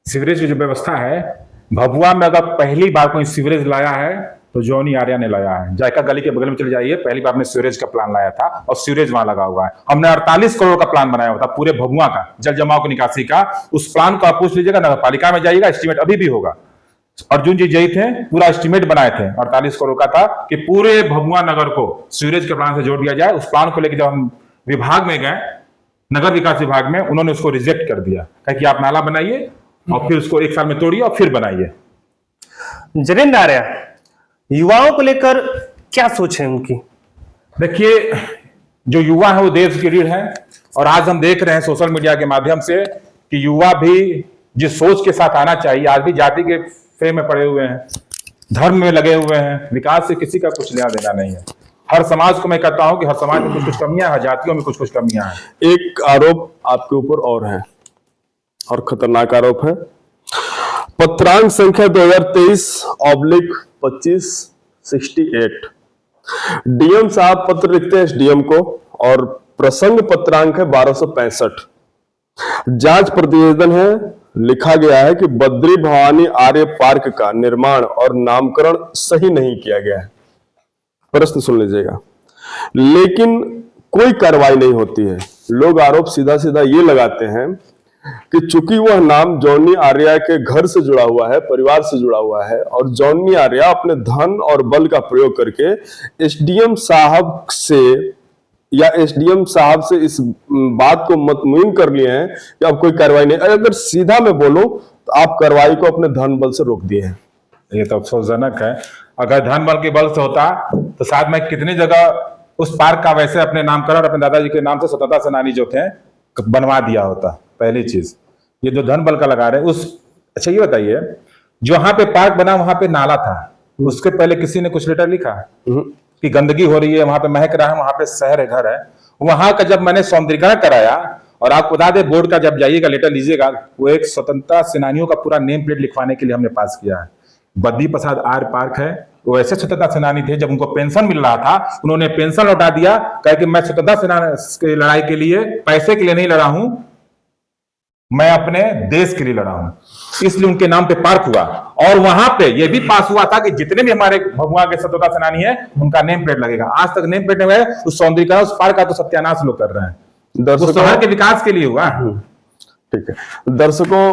सीवरेज की जो व्यवस्था है भभुआ में, अगर पहली बार कोई सीवरेज लाया है तो जॉनी आर्या ने लाया है। जायका गली के बगल में चले जाइए, पहली बार ने सीवरेज का प्लान लाया था और सीवरेज वहां लगा हुआ है। हमने 48 करोड़ का प्लान बनाया हुआ था पूरे भभुआ का जल जमाव की निकासी का। उस प्लान को आप पूछ लीजिएगा, नगर पालिका में जाइएगा, एस्टीमेट अभी भी होगा। अर्जुन जी जय थे, पूरा एस्टीमेट बनाए थे, 48 करोड़ का था कि पूरे भभुआ नगर को सीवरेज के प्लान से जोड़ दिया जाए। उस प्लान को लेकर जब हम विभाग में गए, नगर विकास विभाग में, उन्होंने उसको रिजेक्ट कर दिया, कहा कि आप नाला बनाइए और फिर उसको 1 साल में तोड़िए और फिर बनाइए। जरेंद्र आर्या, युवाओं को लेकर क्या सोच है उनकी? देखिए, जो युवा है वो देश की रीढ़ है, और आज हम देख रहे हैं सोशल मीडिया के माध्यम से कि युवा भी जिस सोच के साथ आना चाहिए, आज भी जाति के फेर में पड़े हुए हैं, धर्म में लगे हुए हैं। विकास से किसी का कुछ लेना देना नहीं है। हर समाज को मैं कहता हूं कि हर समाज में कुछ कमियां हैं, जातियों में कुछ कमियां हैं। एक आरोप आपके ऊपर और है, और खतरनाक आरोप है। पत्रांक संख्या 2023/2568। डीएम साहब पत्र लिखते हैं एसडीएम को, और प्रसंग पत्रांक है 1265। जांच प्रतिवेदन है, लिखा गया है कि बद्री भवानी आर्य पार्क का निर्माण और नामकरण सही नहीं किया गया है। प्रश्न सुन लीजिएगा, लेकिन कोई कार्रवाई नहीं होती है। लोग आरोप सीधा सीधा ये लगाते हैं कि चूंकि वह नाम जॉनी आर्या के घर से जुड़ा हुआ है, परिवार से जुड़ा हुआ है, और जॉनी आर्या अपने धन और बल का प्रयोग करके एसडीएम साहब से इस बात को मतमुइन कर लिए हैं कि अब कोई कार्रवाई नहीं। अगर सीधा मैं बोलूं तो आप कार्रवाई को अपने धन बल से रोक दिए हैं। ये तो अफसोसजनक है। अगर धन बल के बल से होता तो शायद मैं कितनी जगह उस पार्क का वैसे अपने नामकरण अपने दादाजी के नाम से स्वतंत्रता सेनानी जो थे बनवा दिया होता। पहली चीज, ये जो धन बल का लगा रहे उस, अच्छा ये बताइए, जो वहां पे पार्क बना वहां पे नाला था, उसके पहले किसी ने कुछ लेटर लिखा कि गंदगी हो रही है, वहां पे महक रहा है, वहां पे शहर है, घर है। वहां का जब मैंने सौंदर्यीकरण कराया, और आपको बता दें बोर्ड का जब जाइएगा लेटर लीजिएगा, वो एक स्वतंत्रता सेनानियों का पूरा नेम प्लेट लिखवाने के लिए हमने पास किया है। बद्री प्रसाद आर्य पार्क है, वो ऐसे स्वतंत्रता सेनानी थे, जब उनको पेंशन मिल रहा था उन्होंने पेंशन लौटा दिया, कह कि मैं स्वतंत्रता सेनानी की लड़ाई के लिए पैसे के लिए नहीं लड़ा हूं, मैं अपने देश के लिए लड़ा हूं, इसलिए उनके नाम पे पार्क हुआ। और वहां पे ये भी पास हुआ था कि जितने भी हमारे भभुआ के स्वतंत्रता सेनानी है उनका नेम प्लेट लगेगा। आज तक नेम प्लेट नहीं है। उस सौंदर्यीकरण उस पार्क का तो सत्यानाश लोग कर रहे हैं, वो शहर के विकास के लिए हुआ। ठीक है दर्शकों,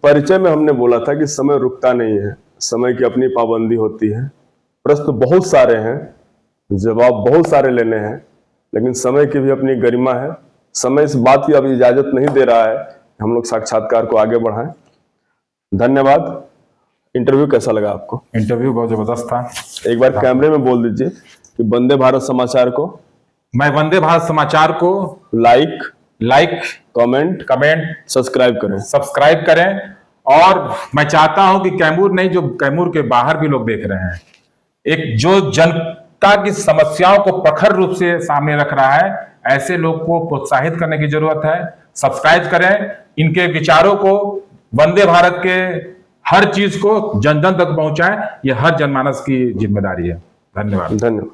परिचय में हमने बोला था कि समय रुकता नहीं है, समय की अपनी पाबंदी होती है। प्रश्न बहुत सारे हैं, जवाब बहुत सारे लेने हैं, लेकिन समय की भी अपनी गरिमा है। समय इस बात की अब इजाजत नहीं दे रहा है हम लोग साक्षात्कार को आगे बढ़ाएं। धन्यवाद। इंटरव्यू कैसा लगा आपको? इंटरव्यू बहुत जबरदस्त था। एक बार कैमरे में बोल दीजिए कि वंदे भारत समाचार को, मैं वंदे भारत समाचार को लाइक कमेंट सब्सक्राइब करें। और मैं चाहता हूं कि कैमूर नहीं, जो कैमूर के बाहर भी लोग देख रहे हैं, एक जो जनता की समस्याओं को प्रखर रूप से सामने रख रहा है, ऐसे लोग को प्रोत्साहित करने की जरूरत है। सब्सक्राइब करें, इनके विचारों को, वंदे भारत के हर चीज को जन जन तक पहुंचाएं। यह हर जनमानस की जिम्मेदारी है। धन्यवाद।